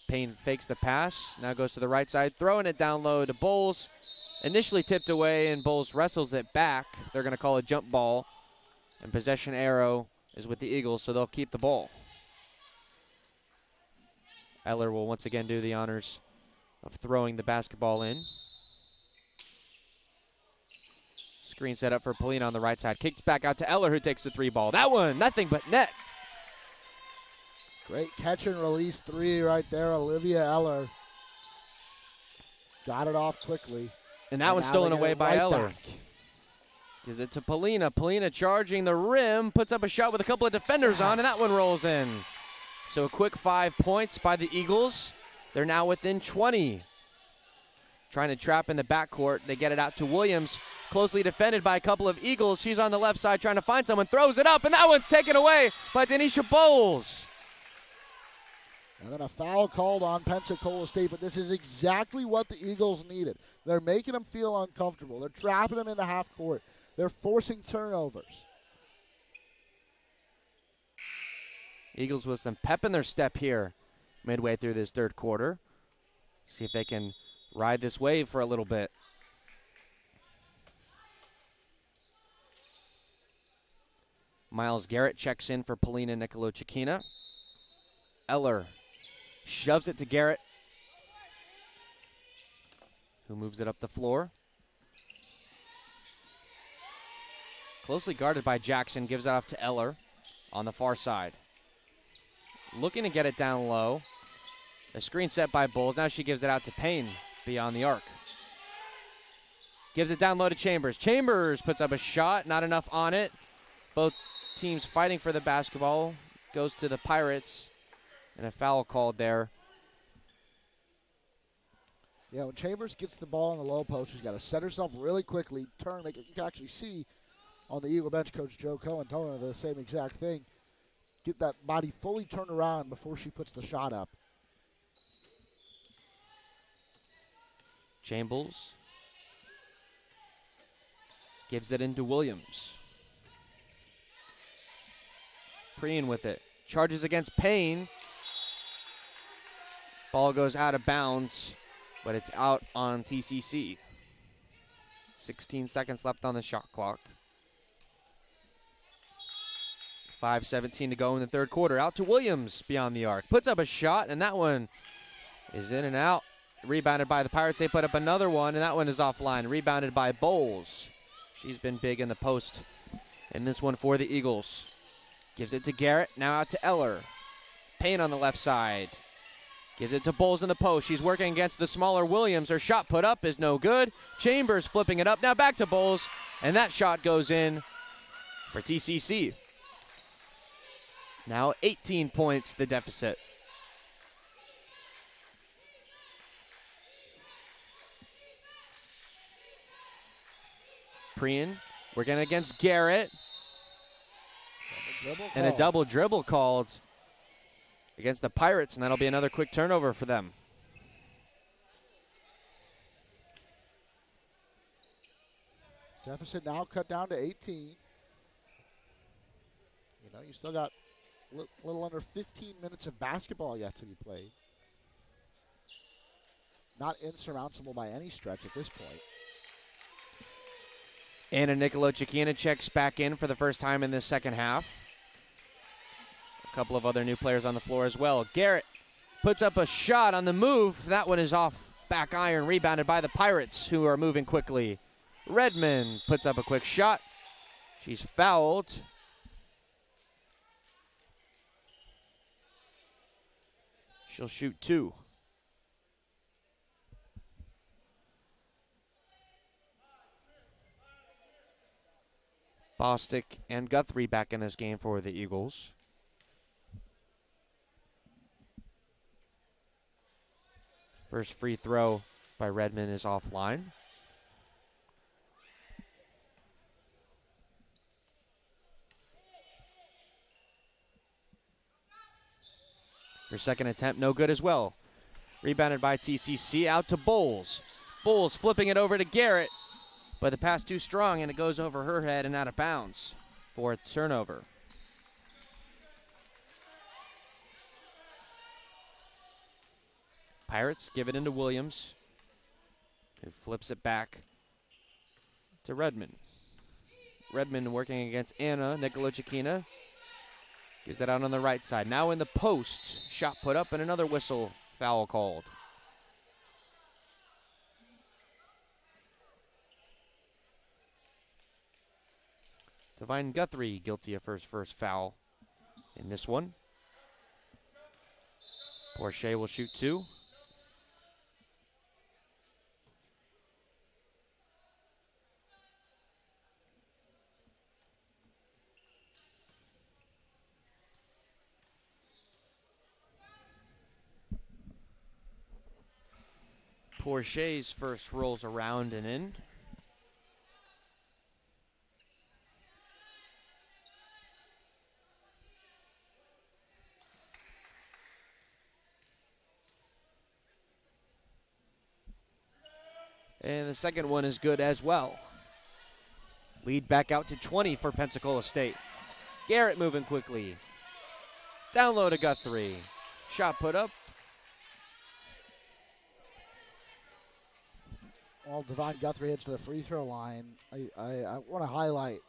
Payne fakes the pass. Now goes to the right side. Throwing it down low to Bowles. Initially tipped away, and Bowles wrestles it back. They're going to call a jump ball. And possession arrow is with the Eagles, so they'll keep the ball. Eller will once again do the honors of throwing the basketball in. Screen set up for Polina on the right side. Kicked back out to Eller, who takes the three ball. That one, nothing but net. Great catch and release three right there. Olivia Eller got it off quickly. And that one's stolen away by Eller. Gives it to Polina. Polina charging the rim. Puts up a shot with a couple of defenders on, and that one rolls in. So a quick 5 points by the Eagles. They're now within 20. Trying to trap in the backcourt. They get it out to Williams. Closely defended by a couple of Eagles. She's on the left side trying to find someone. Throws it up, and that one's taken away by Denisha Bowles. And then a foul called on Pensacola State, but this is exactly what the Eagles needed. They're making them feel uncomfortable. They're trapping them in the half court. They're forcing turnovers. Eagles with some pep in their step here midway through this third quarter. See if they can ride this wave for a little bit. Miles Garrett checks in for Polina Nicolochikina. Eller shoves it to Garrett, who moves it up the floor. Closely guarded by Jackson, gives it off to Eller on the far side. Looking to get it down low. A screen set by Bowles. Now she gives it out to Payne beyond the arc. Gives it down low to Chambers. Chambers puts up a shot, not enough on it. Both teams fighting for the basketball. Goes to the Pirates, and a foul called there. Yeah, when Chambers gets the ball in the low post, she's got to set herself really quickly, turn, make it. You can actually see on the Eagle bench, Coach Joe Cohen telling her the same exact thing. Get that body fully turned around before she puts the shot up. Chambers Gives it into Williams. Preen with it. Charges against Payne. Ball goes out of bounds, but it's out on TCC. 16 seconds left on the shot clock. 5:17 to go in the third quarter. Out to Williams beyond the arc. Puts up a shot, and that one is in and out. Rebounded by the Pirates. They put up another one, and that one is offline. Rebounded by Bowles. She's been big in the post in this one for the Eagles. Gives it to Garrett. Now out to Eller. Payne on the left side. Gives it to Bowles in the post. She's working against the smaller Williams. Her shot put up is no good. Chambers flipping it up. Now back to Bowles, and that shot goes in for TCC. Now 18 points, the deficit. Preen working against Garrett. And a double dribble called against the Pirates, and that'll be another quick turnover for them. Deficit now cut down to 18. You know, you still got a little under 15 minutes of basketball yet to be played. Not insurmountable by any stretch at this point. Anna Nicolo-Chikina checks back in for the first time in this second half. A couple of other new players on the floor as well. Garrett puts up a shot on the move. That one is off back iron, rebounded by the Pirates, who are moving quickly. Redmond puts up a quick shot. She's fouled. She'll shoot two. Bostic and Guthrie back in this game for the Eagles. First free throw by Redmond is offline. Her second attempt, no good as well. Rebounded by TCC, out to Bowles. Bowles flipping it over to Garrett, but the pass too strong, and it goes over her head and out of bounds for a turnover. Pirates give it into Williams, who flips it back to Redmond. Redmond working against Anna Nicolo-Chikina. Gives that out on the right side. Now in the post. Shot put up and another whistle. Foul called. Divine Guthrie guilty of first foul in this one. Porche will shoot two. Porche's first rolls around and in. And the second one is good as well. Lead back out to 20 for Pensacola State. Garrett moving quickly. Down low to Guthrie. Shot put up. Well, Divine Guthrie heads to the free throw line. I want to highlight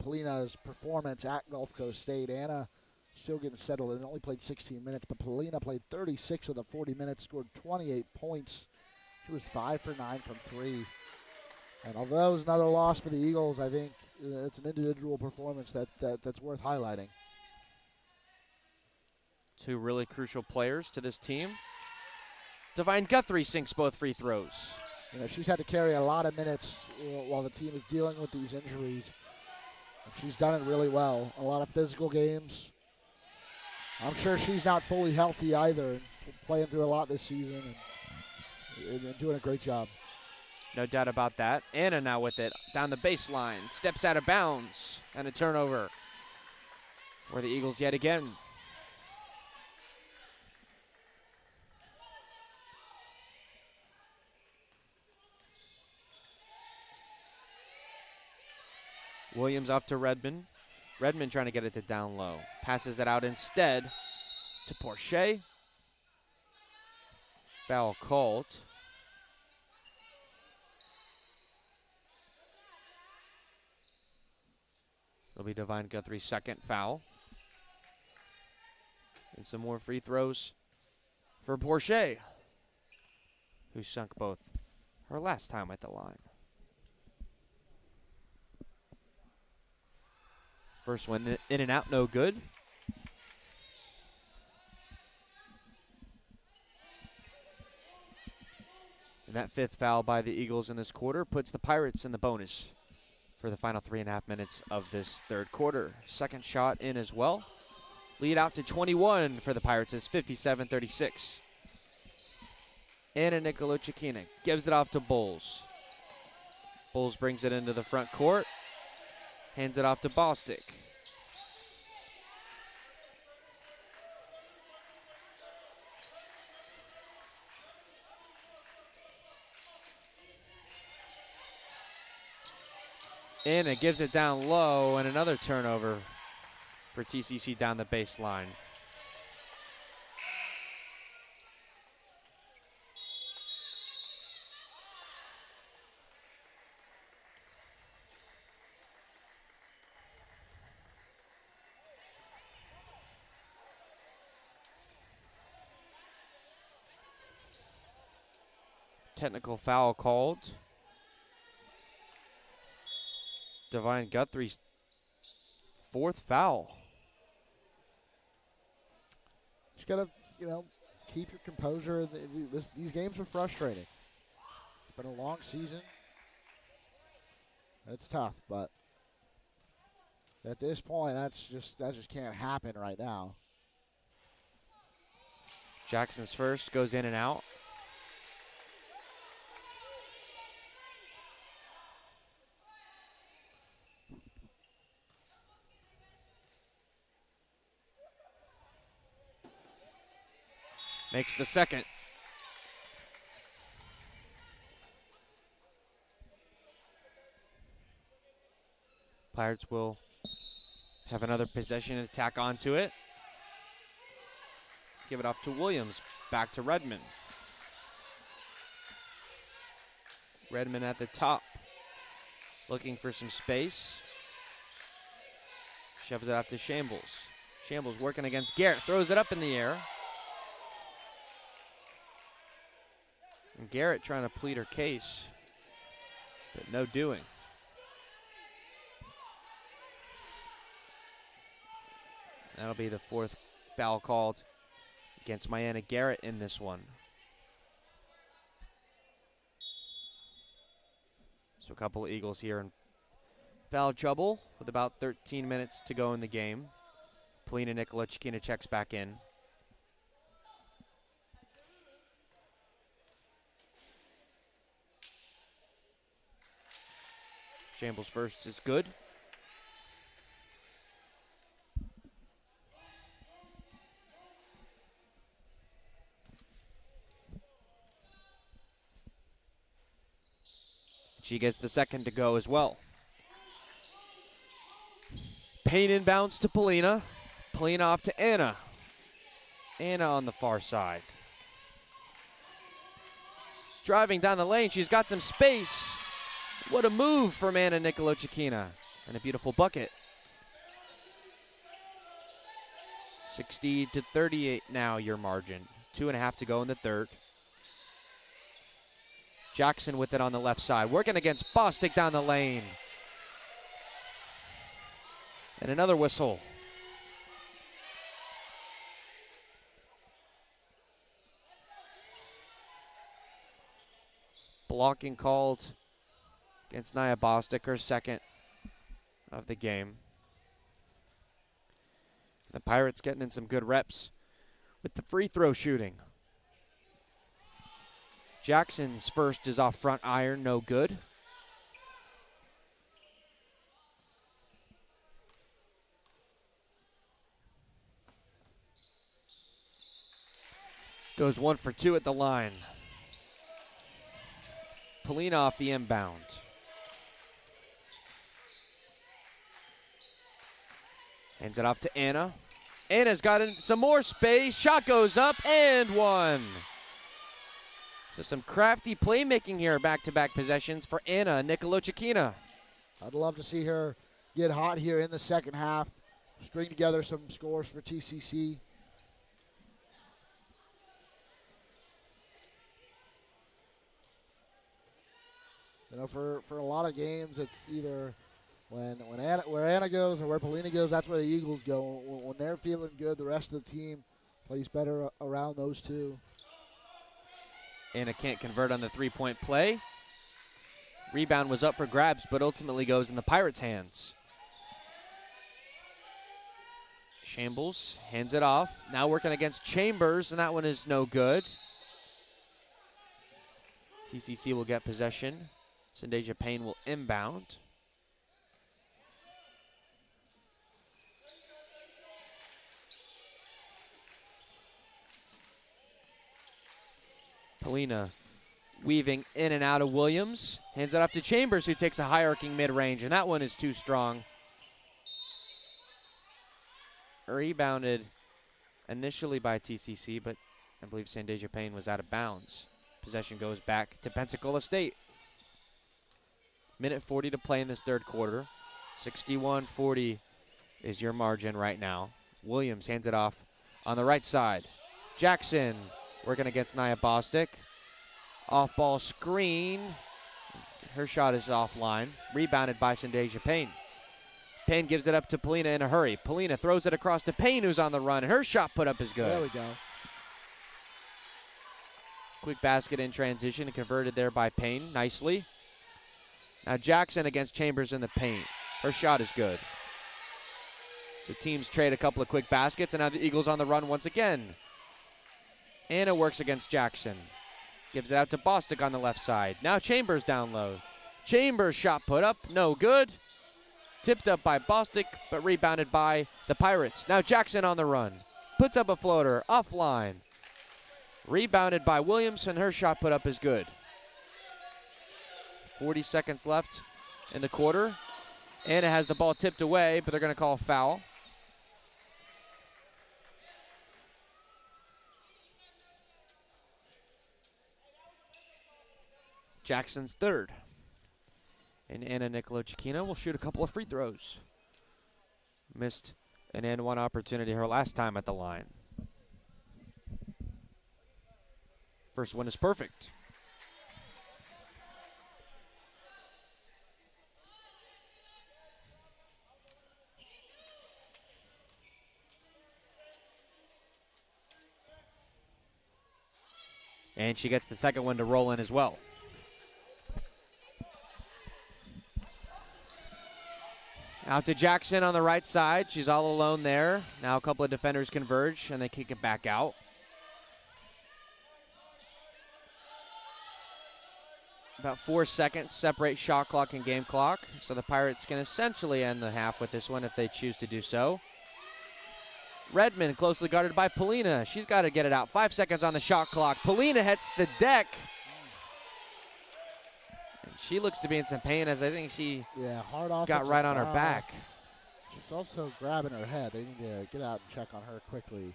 Polina's performance at Gulf Coast State. Anna still getting settled and only played 16 minutes, but Polina played 36 of the 40 minutes, scored 28 points. She was 5 for 9 from three. And although it was another loss for the Eagles, I think it's an individual performance that's worth highlighting. Two really crucial players to this team. Divine Guthrie sinks both free throws. You know, she's had to carry a lot of minutes while the team is dealing with these injuries. And she's done it really well. A lot of physical games. I'm sure she's not fully healthy either, and playing through a lot this season and doing a great job. No doubt about that. Anna now with it down the baseline. Steps out of bounds, and a turnover for the Eagles yet again. Williams off to Redmond. Redmond trying to get it to down low. Passes it out instead to Porcher. Foul called. It'll be Divine Guthrie's second foul. And some more free throws for Porcher, who sunk both her last time at the line. First one in and out, no good. And that fifth foul by the Eagles in this quarter puts the Pirates in the bonus for the final 3.5 minutes of this third quarter. Second shot in as well. Lead out to 21 for the Pirates. It's 57-36. Anna Nicolochikina gives it off to Bowles. Bowles brings it into the front court. Hands it off to Bostic. Anna gives it down low, and another turnover for TCC down the baseline. Technical foul called. Divine Guthrie's fourth foul. Just gotta, keep your composure. These games are frustrating. It's been a long season. It's tough, but at this point, that just can't happen right now. Jackson's first goes in and out. Makes the second. Pirates will have another possession and tack onto it. Give it off to Williams. Back to Redmond. Redmond at the top. Looking for some space. Shoves it out to Shambles. Shambles working against Garrett. Throws it up in the air. And Garrett trying to plead her case, but no doing. That'll be the fourth foul called against Myanna Garrett in this one. So a couple of Eagles here in foul trouble with about 13 minutes to go in the game. Polina Nicolochikina checks back in. Shambles first is good. She gets the second to go as well. Payne inbounds to Polina. Polina off to Anna. Anna on the far side. Driving down the lane, she's got some space. What a move from Anna Nicolochikina. And a beautiful bucket. 60-38 now your margin. 2.5 to go in the third. Jackson with it on the left side. Working against Bostic down the lane. And another whistle. Blocking called against Nia Bostic, her second of the game. The Pirates getting in some good reps with the free throw shooting. Jackson's first is off front iron, no good. Goes 1 for 2 at the line. Polina off the inbound. Hands it off to Anna. Anna's got some more space. Shot goes up and one. So some crafty playmaking here, back-to-back possessions for Anna Nicolochikina. I'd love to see her get hot here in the second half, string together some scores for TCC. You know, for a lot of games, it's either where Anna goes or where Polina goes, that's where the Eagles go. When they're feeling good, the rest of the team plays better around those two. Anna can't convert on the three-point play. Rebound was up for grabs, but ultimately goes in the Pirates' hands. Shambles hands it off. Now working against Chambers, and that one is no good. TCC will get possession. Sandeja Payne will inbound. Polina weaving in and out of Williams. Hands it off to Chambers, who takes a high-arcing mid-range, and that one is too strong. Rebounded initially by TCC, but I believe Sandeja Payne was out of bounds. Possession goes back to Pensacola State. Minute 40 to play in this third quarter. 61-40 is your margin right now. Williams hands it off on the right side. Jackson working against Nia Bostic. Off-ball screen. Her shot is offline. Rebounded by Sandeja Payne. Payne gives it up to Polina in a hurry. Polina throws it across to Payne, who's on the run. Her shot put up is good. There we go. Quick basket in transition, converted there by Payne nicely. Now Jackson against Chambers in the paint. Her shot is good. So teams trade a couple of quick baskets, and now the Eagles on the run once again. Anna works against Jackson. Gives it out to Bostic on the left side. Now Chambers down low. Chambers shot put up, no good. Tipped up by Bostic, but rebounded by the Pirates. Now Jackson on the run. Puts up a floater, offline. Rebounded by Williams, and her shot put up is good. 40 seconds left in the quarter. Anna has the ball tipped away, but they're going to call a foul. Jackson's third. And Anna Nicolochikina will shoot a couple of free throws. Missed an and one opportunity her last time at the line. First one is perfect. And she gets the second one to roll in as well. Out to Jackson on the right side. She's all alone there. Now a couple of defenders converge, and they kick it back out. About 4 seconds separate shot clock and game clock. So the Pirates can essentially end the half with this one if they choose to do so. Redmond closely guarded by Polina. She's got to get it out. 5 seconds on the shot clock. Polina hits the deck. And she looks to be in some pain, as I think she got right on her back. She's also grabbing her head. They need to get out and check on her quickly.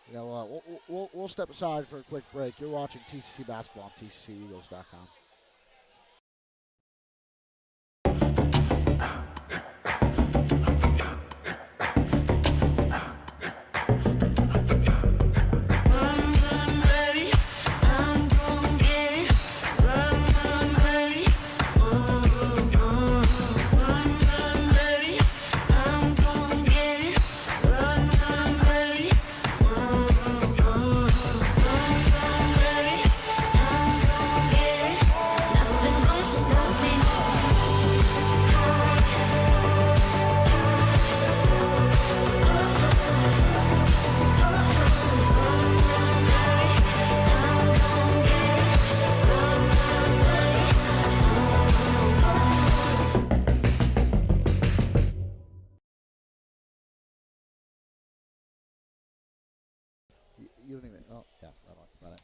You know, we'll step aside for a quick break. You're watching TCC Basketball on TCCEagles.com. You don't even, oh, yeah, got it.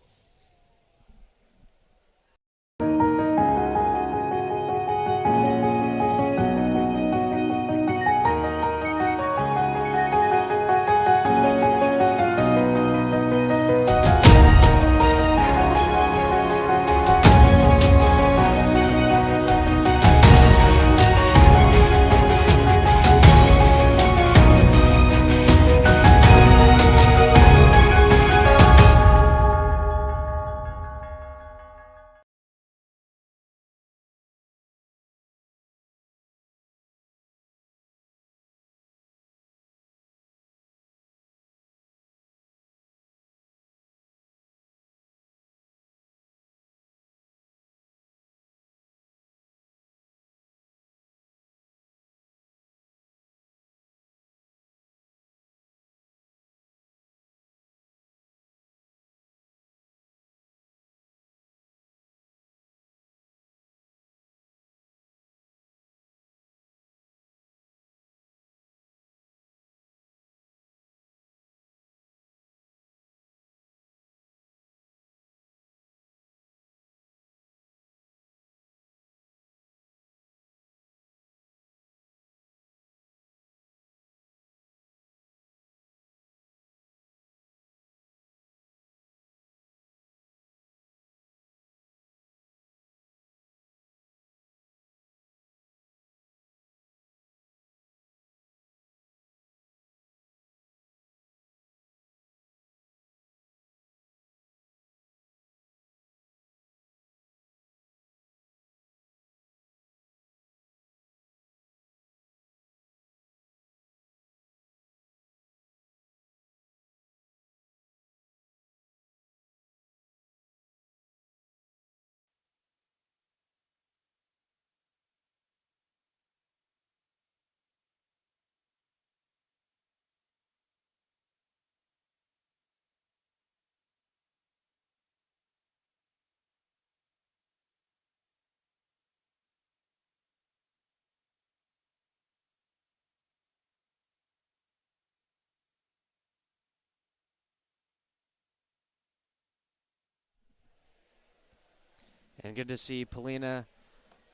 And good to see Polina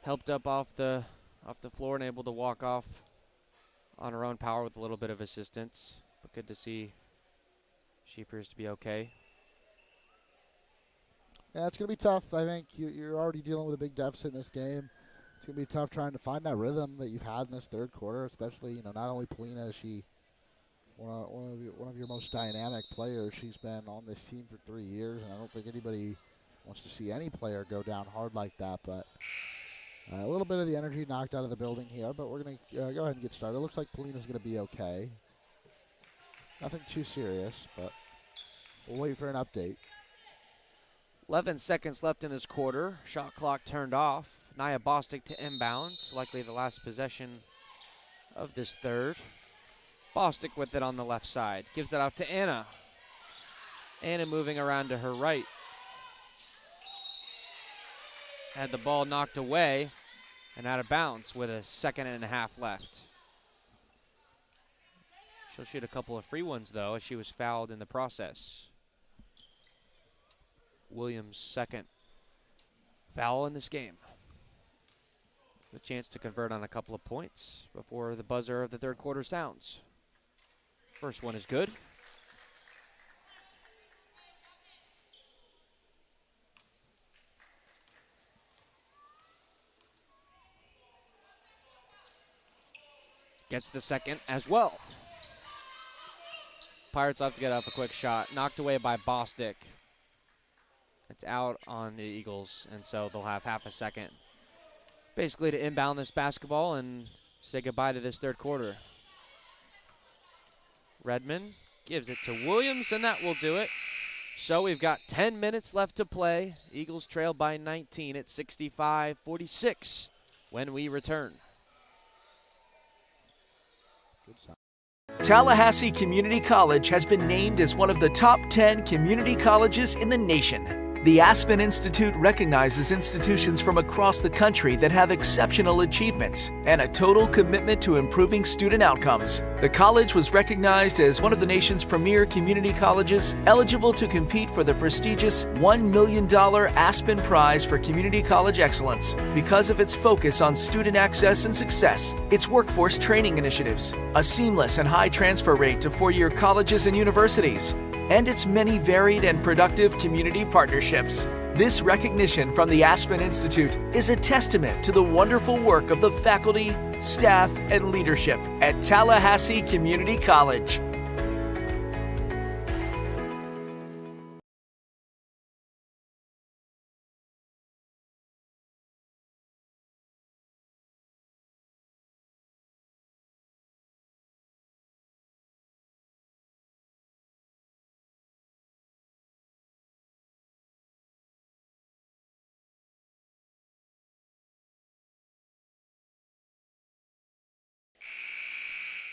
helped up off the floor and able to walk off on her own power with a little bit of assistance. But good to see she appears to be okay. Yeah, it's going to be tough. I think you're already dealing with a big deficit in this game. It's going to be tough trying to find that rhythm that you've had in this third quarter, especially, not only Polina, is she one of your most dynamic players. She's been on this team for 3 years, and I don't think anybody wants to see any player go down hard like that. But a little bit of the energy knocked out of the building here, but we're going to go ahead and get started. It looks like Polina's going to be okay. Nothing too serious, but we'll wait for an update. 11 seconds left in this quarter. Shot clock turned off. Nia Bostic to inbound. Likely the last possession of this third. Bostic with it on the left side. Gives it out to Anna. Anna moving around to her right. Had the ball knocked away and out of bounds with a 2.5 seconds left. She'll shoot a couple of free ones, though, as she was fouled in the process. Williams' second foul in this game. The chance to convert on a couple of points before the buzzer of the third quarter sounds. First one is good. Gets the second as well. Pirates will have to get up a quick shot. Knocked away by Bostic. It's out on the Eagles, and so they'll have half a second basically to inbound this basketball and say goodbye to this third quarter. Redmond gives it to Williams, and that will do it. So we've got 10 minutes left to play. Eagles trail by 19 at 65-46 when we return. Good sign. Tallahassee Community College has been named as one of the top 10 community colleges in the nation. The Aspen Institute recognizes institutions from across the country that have exceptional achievements and a total commitment to improving student outcomes. The college was recognized as one of the nation's premier community colleges, eligible to compete for the prestigious $1 million Aspen Prize for Community College Excellence because of its focus on student access and success, its workforce training initiatives, a seamless and high transfer rate to four-year colleges and universities, and its many varied and productive community partnerships. This recognition from the Aspen Institute is a testament to the wonderful work of the faculty, staff, and leadership at Tallahassee Community College.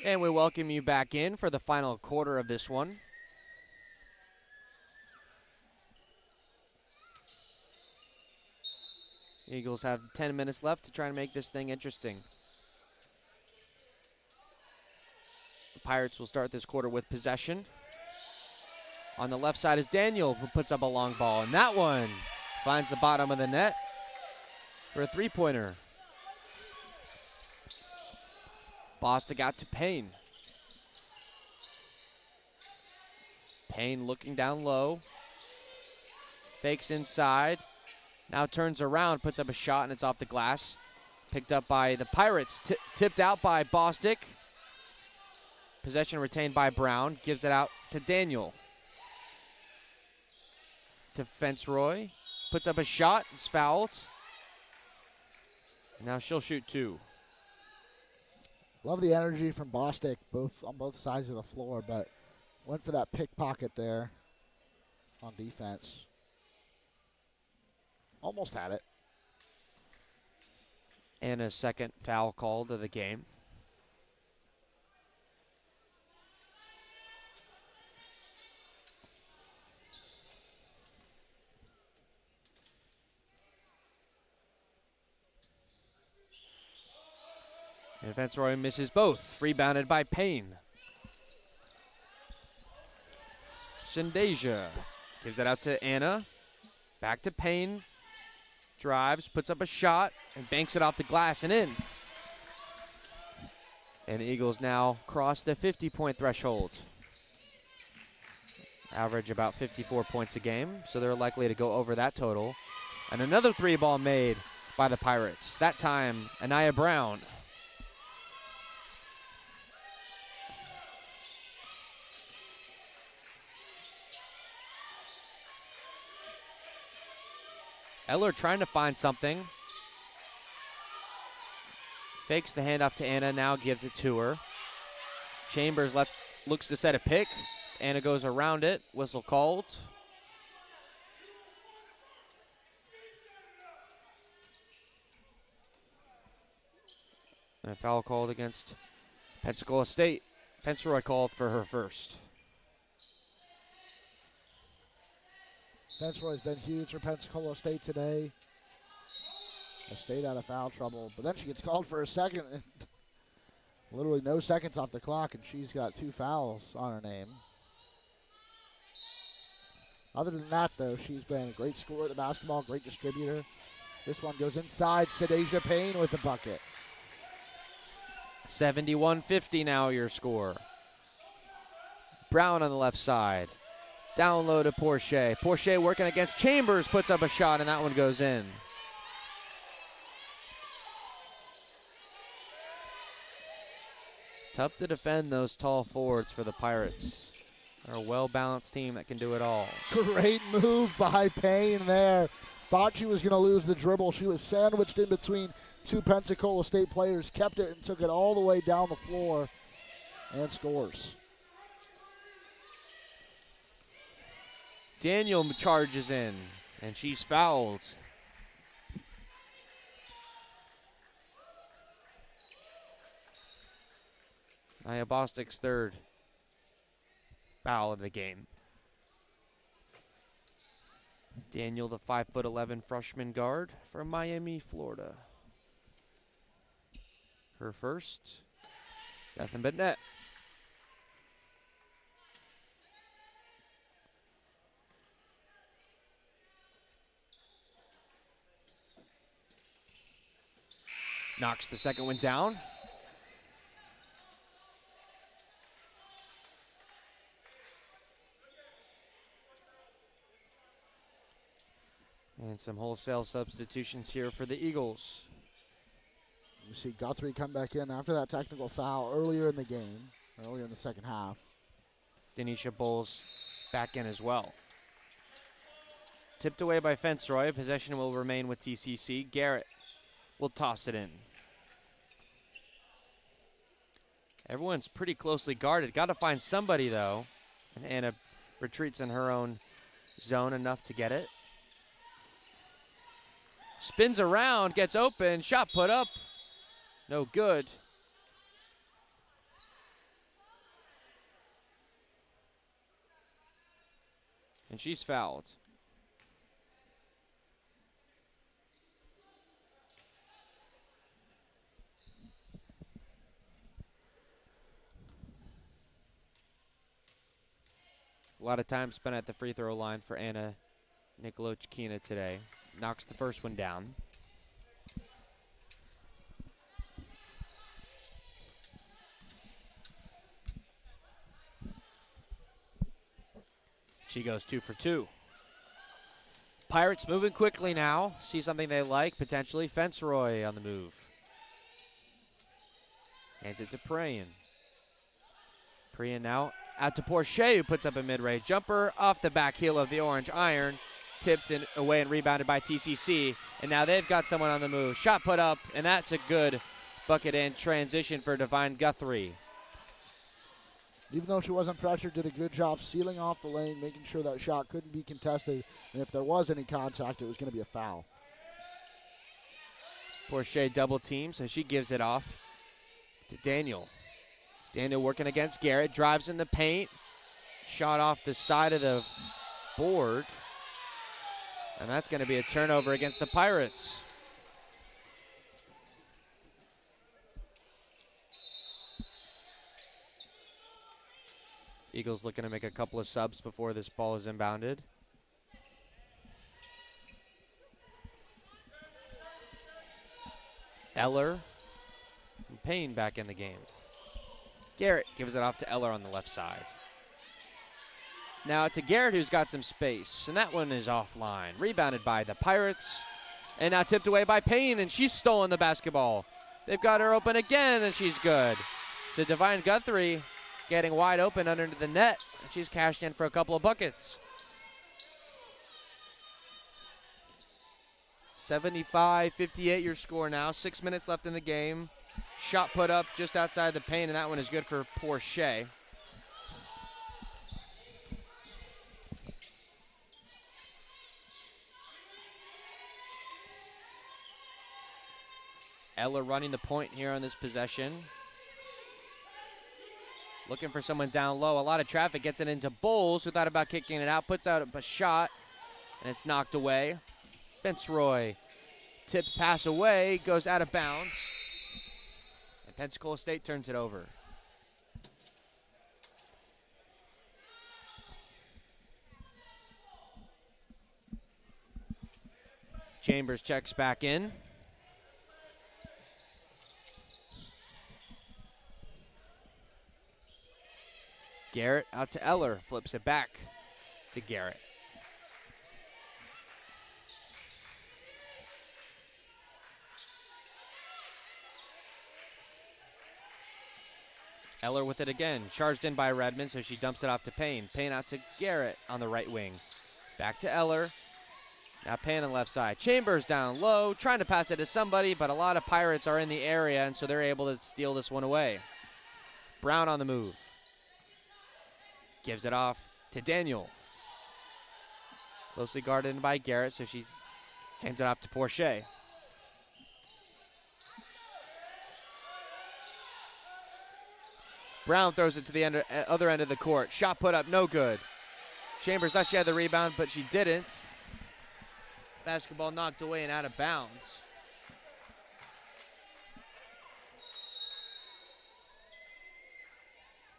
And we welcome you back in for the final quarter of this one. Eagles have 10 minutes left to try and make this thing interesting. The Pirates will start this quarter with possession. On the left side is Daniel, who puts up a long ball, and that one finds the bottom of the net for a three-pointer. Bostic out to Payne. Payne looking down low. Fakes inside. Now turns around, puts up a shot, and it's off the glass. Picked up by the Pirates. Tipped out by Bostic. Possession retained by Brown. Gives it out to Daniel. To Fenceroy. Puts up a shot. It's fouled. Now she'll shoot two. Love the energy from Bostic on both sides of the floor, but went for that pickpocket there on defense. Almost had it. And a second foul called of the game. And Fenceroy misses both. Rebounded by Payne. Sendeja gives it out to Anna. Back to Payne. drives, puts up a shot, and banks it off the glass and in. And the Eagles now cross the 50-point threshold. Average about 54 points a game, so they're likely to go over that total. And another three ball made by the Pirates. That time, Anaya Brown. Eller trying to find something. Fakes the handoff to Anna, now gives it to her. Chambers looks to set a pick. Anna goes around it, whistle called. And a foul called against Pensacola State. Fenceroy called for her first. Fenceroy's been huge for Pensacola State today. They stayed out of foul trouble, but then she gets called for a second. Literally no seconds off the clock, and she's got 2 fouls on her name. Other than that, though, she's been a great scorer at the basketball, great distributor. This one goes inside. Sadeja Payne with the bucket. 71-50 now your score. Brown on the left side. Down low to Porsche. Porsche working against Chambers, puts up a shot, and that one goes in. Tough to defend those tall forwards for the Pirates. They're a well-balanced team that can do it all. Great move by Payne there. Thought she was going to lose the dribble. She was sandwiched in between 2 Pensacola State players, kept it and took it all the way down the floor, and scores. Daniel charges in, and she's fouled. Nia Bostic's third foul of the game. Daniel, the 5'11" freshman guard from Miami, Florida. Her first, nothing but net. Knocks the second one down. And some wholesale substitutions here for the Eagles. You see Guthrie come back in after that technical foul earlier in the game, earlier in the second half. Denisha Bowles back in as well. Tipped away by Fenceroy. Possession will remain with TCC. Garrett will toss it in. Everyone's pretty closely guarded. Got to find somebody, though. And Anna retreats in her own zone enough to get it. Spins around, gets open, shot put up. No good. And she's fouled. A lot of time spent at the free throw line for Anna Nicolochkina today. Knocks the first one down. She goes 2 for 2. Pirates moving quickly now. See something they like, potentially. Fenceroy on the move. Hands it to Prayan. Prayan now out to Porsche, who puts up a mid-range jumper off the back heel of the Orange Iron. Tipped away and rebounded by TCC. And now they've got someone on the move. Shot put up, and that's a good bucket in transition for Divine Guthrie. Even though she wasn't pressured, did a good job sealing off the lane, making sure that shot couldn't be contested. And if there was any contact, it was going to be a foul. Porsche double team, so she gives it off to Daniel. Daniel working against Garrett, drives in the paint. Shot off the side of the board. And that's going to be a turnover against the Pirates. Eagles looking to make a couple of subs before this ball is inbounded. Eller and Payne back in the game. Garrett gives it off to Eller on the left side. Now to Garrett, who's got some space, and that one is offline. Rebounded by the Pirates, and now tipped away by Payne, and she's stolen the basketball. They've got her open again, and she's good. So Divine Guthrie getting wide open under the net, and she's cashed in for a couple of buckets. 75-58 your score now. 6 minutes left in the game. Shot put up just outside the paint, and that one is good for Porche. Eller running the point here on this possession. Looking for someone down low. A lot of traffic, gets it into Bowles, who thought about kicking it out. Puts out a shot, and it's knocked away. Fitzroy, tipped pass away, goes out of bounds. And Pensacola State turns it over. Chambers checks back in. Garrett out to Eller, flips it back to Garrett. Eller with it again, charged in by Redmond, so she dumps it off to Payne. Payne out to Garrett on the right wing. Back to Eller. Now Payne on the left side. Chambers down low, trying to pass it to somebody, but a lot of Pirates are in the area, and so they're able to steal this one away. Brown on the move. Gives it off to Daniel. Closely guarded by Garrett, so she hands it off to Porche. Brown throws it to the other end of the court. Shot put up, no good. Chambers thought she had the rebound, but she didn't. Basketball knocked away and out of bounds.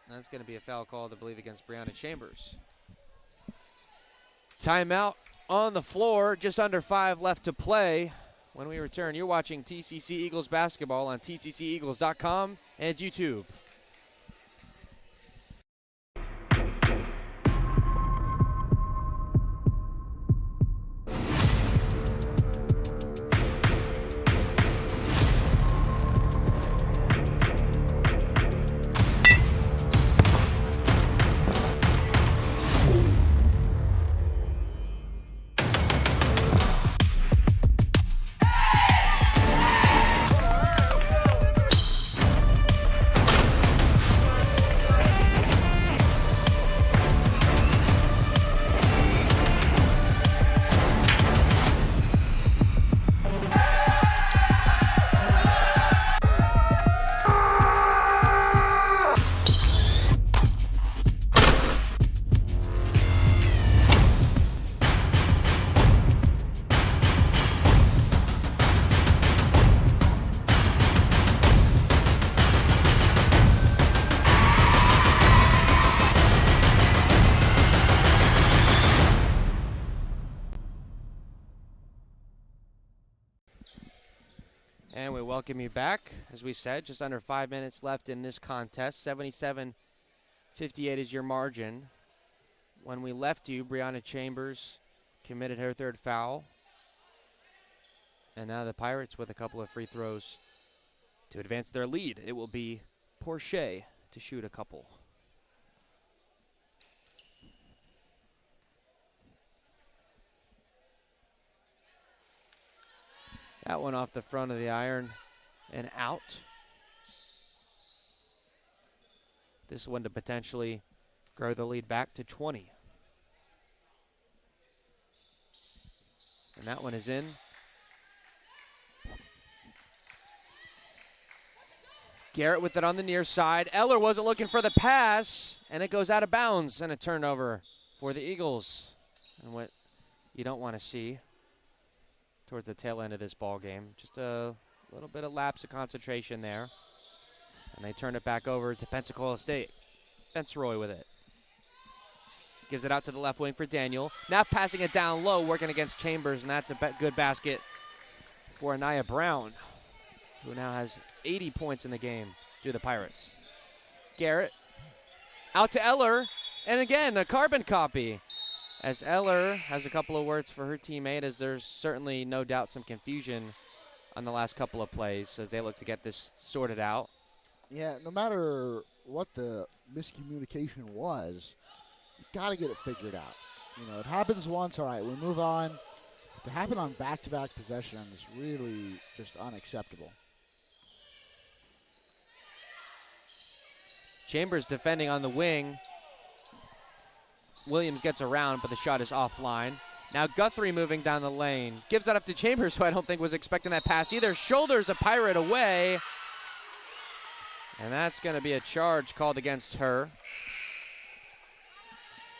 That's going to be a foul call, I believe, against Brianna Chambers. Timeout on the floor, just under 5 left to play. When we return, you're watching TCC Eagles basketball on tcceagles.com and YouTube. And we welcome you back. As we said, just under 5 minutes left in this contest. 77-58 is your margin. When we left you, Brianna Chambers committed her third foul. And now the Pirates with a couple of free throws to advance their lead. It will be Porche to shoot a couple. That one off the front of the iron and out. This one to potentially grow the lead back to 20. And that one is in. Garrett with it on the near side. Eller wasn't looking for the pass, and it goes out of bounds, and a turnover for the Eagles. And what you don't want to see towards the tail end of this ball game. Just a little bit of lapse of concentration there. And they turn it back over to Pensacola State. Fitzroy with it. Gives it out to the left wing for Daniel. Now passing it down low, working against Chambers, and that's a good basket for Anaya Brown. who now has 80 points in the game through the Pirates. Garrett out to Eller, and again, a carbon copy. As Eller has a couple of words for her teammate, as there's certainly no doubt some confusion on the last couple of plays as they look to get this sorted out. Yeah, no matter what the miscommunication was, you've got to get it figured out. You know, it happens once, all right, we move on. To happen on back-to-back possessions is really just unacceptable. Chambers defending on the wing. Williams gets around, but the shot is offline. Now Guthrie moving down the lane. Gives that up to Chambers, who I don't think was expecting that pass either. Shoulders a Pirate away. And that's going to be a charge called against her.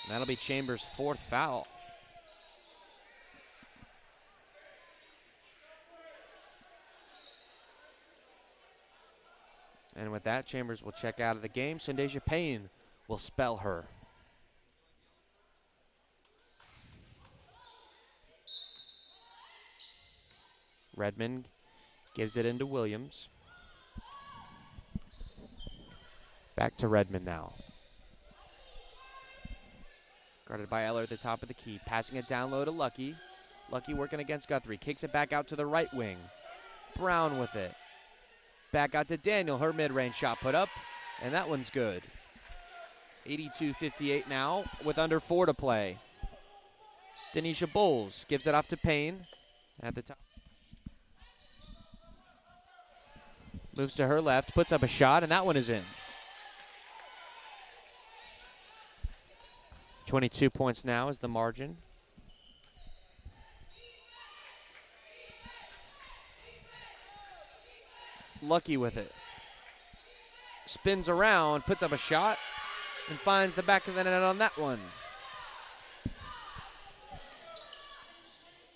And that'll be Chambers' fourth foul. And with that, Chambers will check out of the game. Sandeja Payne will spell her. Redmond gives it into Williams. Back to Redmond now. Guarded by Eller at the top of the key. Passing it down low to Lucky. Lucky working against Guthrie. Kicks it back out to the right wing. Brown with it. Back out to Daniel. Her mid-range shot put up. And that one's good. 82-58 now with under 4 to play. Denisha Bowles gives it off to Payne at the top. Moves to her left, puts up a shot, and that one is in. 22 points now is the margin. Lucky with it. Spins around, puts up a shot, and finds the back of the net on that one.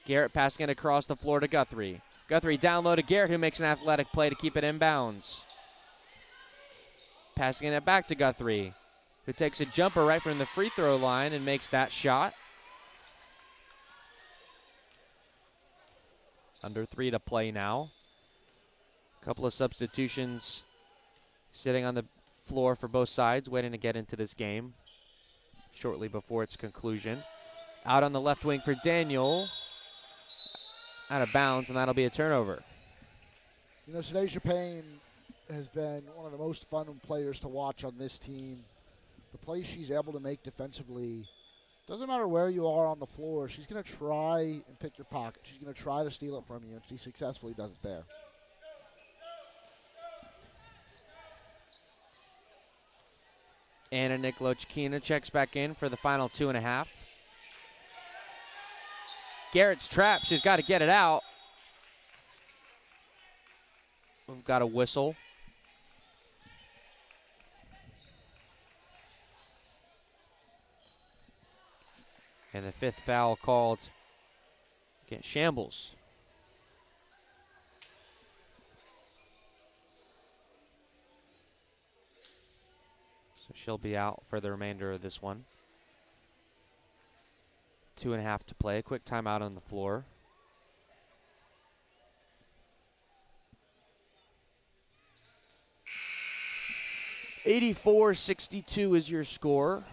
Garrett passing it across the floor to Guthrie. Guthrie down low to Garrett, who makes an athletic play to keep it in bounds. Passing it back to Guthrie, who takes a jumper right from the free throw line and makes that shot. Under 3 to play now. A couple of substitutions sitting on the floor for both sides, waiting to get into this game shortly before its conclusion. Out on the left wing for Daniel. Out of bounds, and that'll be a turnover. You know, Sandeja Payne has been one of the most fun players to watch on this team. The plays she's able to make defensively, doesn't matter where you are on the floor, she's going to try and pick your pocket. She's going to try to steal it from you, and she successfully does it there. Anna Nikolochkina checks back in for the final 2.5. Garrett's trapped. She's got to get it out. We've got a whistle. And the 5th foul called against Shambles. So she'll be out for the remainder of this one. 2.5 to play. Quick timeout on the floor. (84-62) is your score.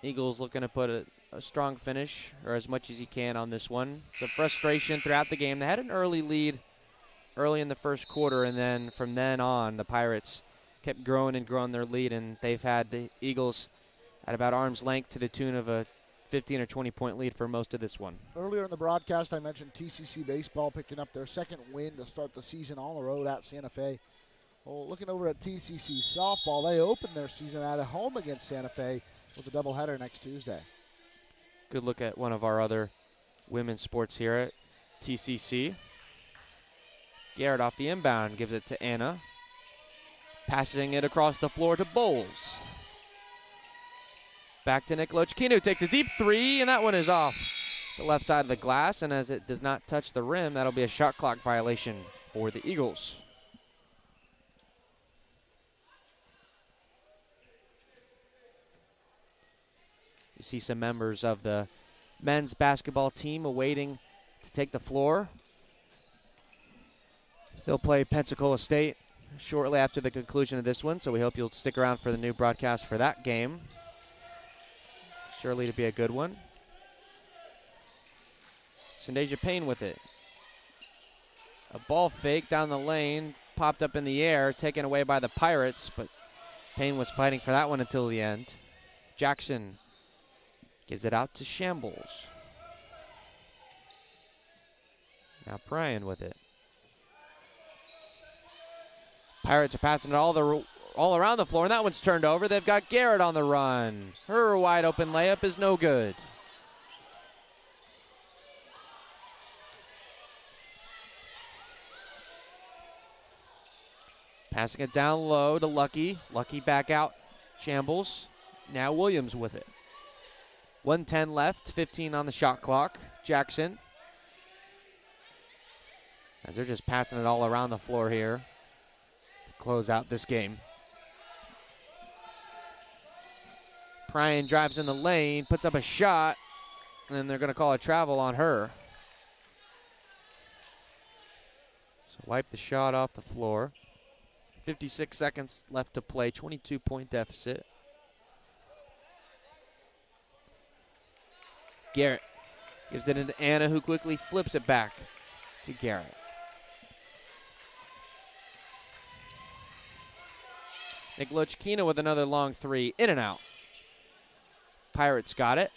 Eagles looking to put a strong finish, or as much as he can on this one. Some frustration throughout the game. They had an early lead early in the first quarter, and then from then on, the Pirates kept growing and growing their lead, and they've had the Eagles at about arm's length to the tune of a 15 or 20-point lead for most of this one. Earlier in the broadcast, I mentioned TCC baseball picking up their second win to start the season on the road at Santa Fe. Well, looking over at TCC softball, they opened their season at home against Santa Fe with a doubleheader next Tuesday. Good look at one of our other women's sports here at TCC. Garrett off the inbound, gives it to Anna. Passing it across the floor to Bowles. Back to Nikolochkina, who takes a deep 3, and that one is off the left side of the glass. And as it does not touch the rim, that'll be a shot clock violation for the Eagles. You see some members of the men's basketball team awaiting to take the floor. They'll play Pensacola State shortly after the conclusion of this one, so we hope you'll stick around for the new broadcast for that game. Surely to be a good one. Sandeja Payne with it. A ball fake down the lane, popped up in the air, taken away by the Pirates, but Payne was fighting for that one until the end. Jackson gives it out to Shambles. Now Pryan with it. Pirates are passing it all around the floor, and that one's turned over. They've got Garrett on the run. Her wide open layup is no good. Passing it down low to Lucky. Lucky back out. Shambles. Now Williams with it. 1:10 left, 15 on the shot clock. Jackson. As they're just passing it all around the floor here to close out this game. Pryan drives in the lane, puts up a shot, and then they're going to call a travel on her. So wipe the shot off the floor. 56 seconds left to play, 22-point deficit. Garrett gives it into Anna, who quickly flips it back to Garrett. Nikolochkina with another long three, in and out. Pirates got it.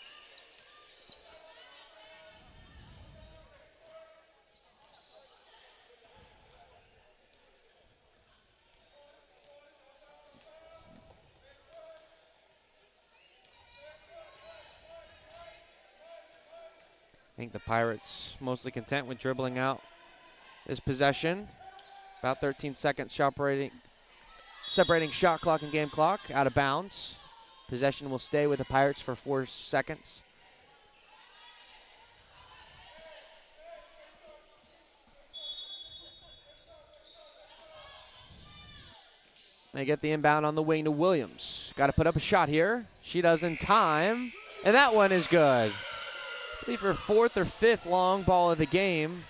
I think the Pirates mostly content with dribbling out this possession. About 13 seconds separating shot clock and game clock. Out of bounds. Possession will stay with the Pirates for 4 seconds. They get the inbound on the wing to Williams. Got to put up a shot here. She does in time. And that one is good. I believe her 4th or 5th long ball of the game.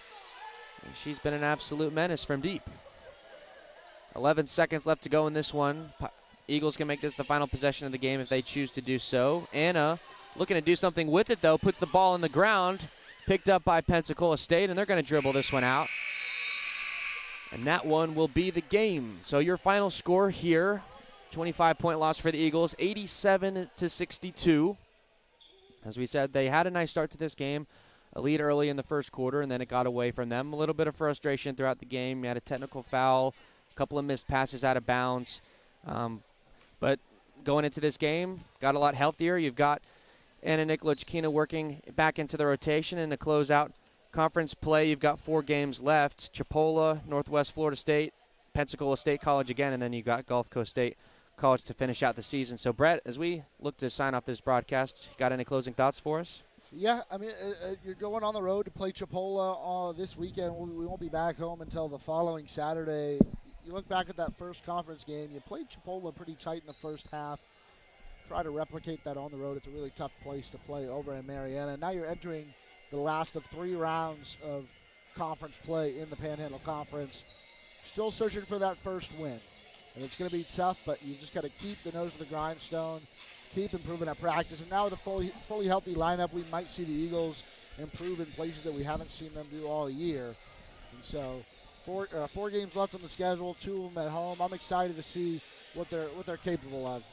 And she's been an absolute menace from deep. 11 seconds left to go in this one. Eagles can make this the final possession of the game if they choose to do so. Anna looking to do something with it, though. Puts the ball in the ground. Picked up by Pensacola State, and they're going to dribble this one out. And that one will be the game. So your final score here, 25-point loss for the Eagles, 87-62. As we said, they had a nice start to this game. A lead early in the first quarter, and then it got away from them. A little bit of frustration throughout the game. You had a technical foul, a couple of missed passes out of bounds. But going into this game, got a lot healthier. You've got Anna Nikolochkina working back into the rotation, and to close out conference play, you've got 4 games left. Chipola, Northwest Florida State, Pensacola State College again, and then you got Gulf Coast State College to finish out the season. So, Brett, as we look to sign off this broadcast, got any closing thoughts for us? Yeah, I mean, you're going on the road to play Chipola this weekend. We won't be back home until the following Saturday. You look back at that first conference game, you played Chipola pretty tight in the first half. Try to replicate that on the road. It's a really tough place to play over in Marietta. Now you're entering the last of 3 rounds of conference play in the Panhandle Conference. Still searching for that first win. And it's going to be tough, but you just got to keep the nose to the grindstone, keep improving at practice. And now with a fully healthy lineup, we might see the Eagles improve in places that we haven't seen them do all year. And so 4 games left on the schedule, 2 of them at home. I'm excited to see what they're capable of.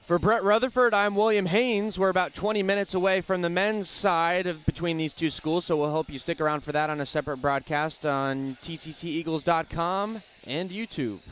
For Brett Rutherford, I'm William Haynes. We're about 20 minutes away from the men's side between these two schools, so we'll hope you stick around for that on a separate broadcast on tcceagles.com and YouTube.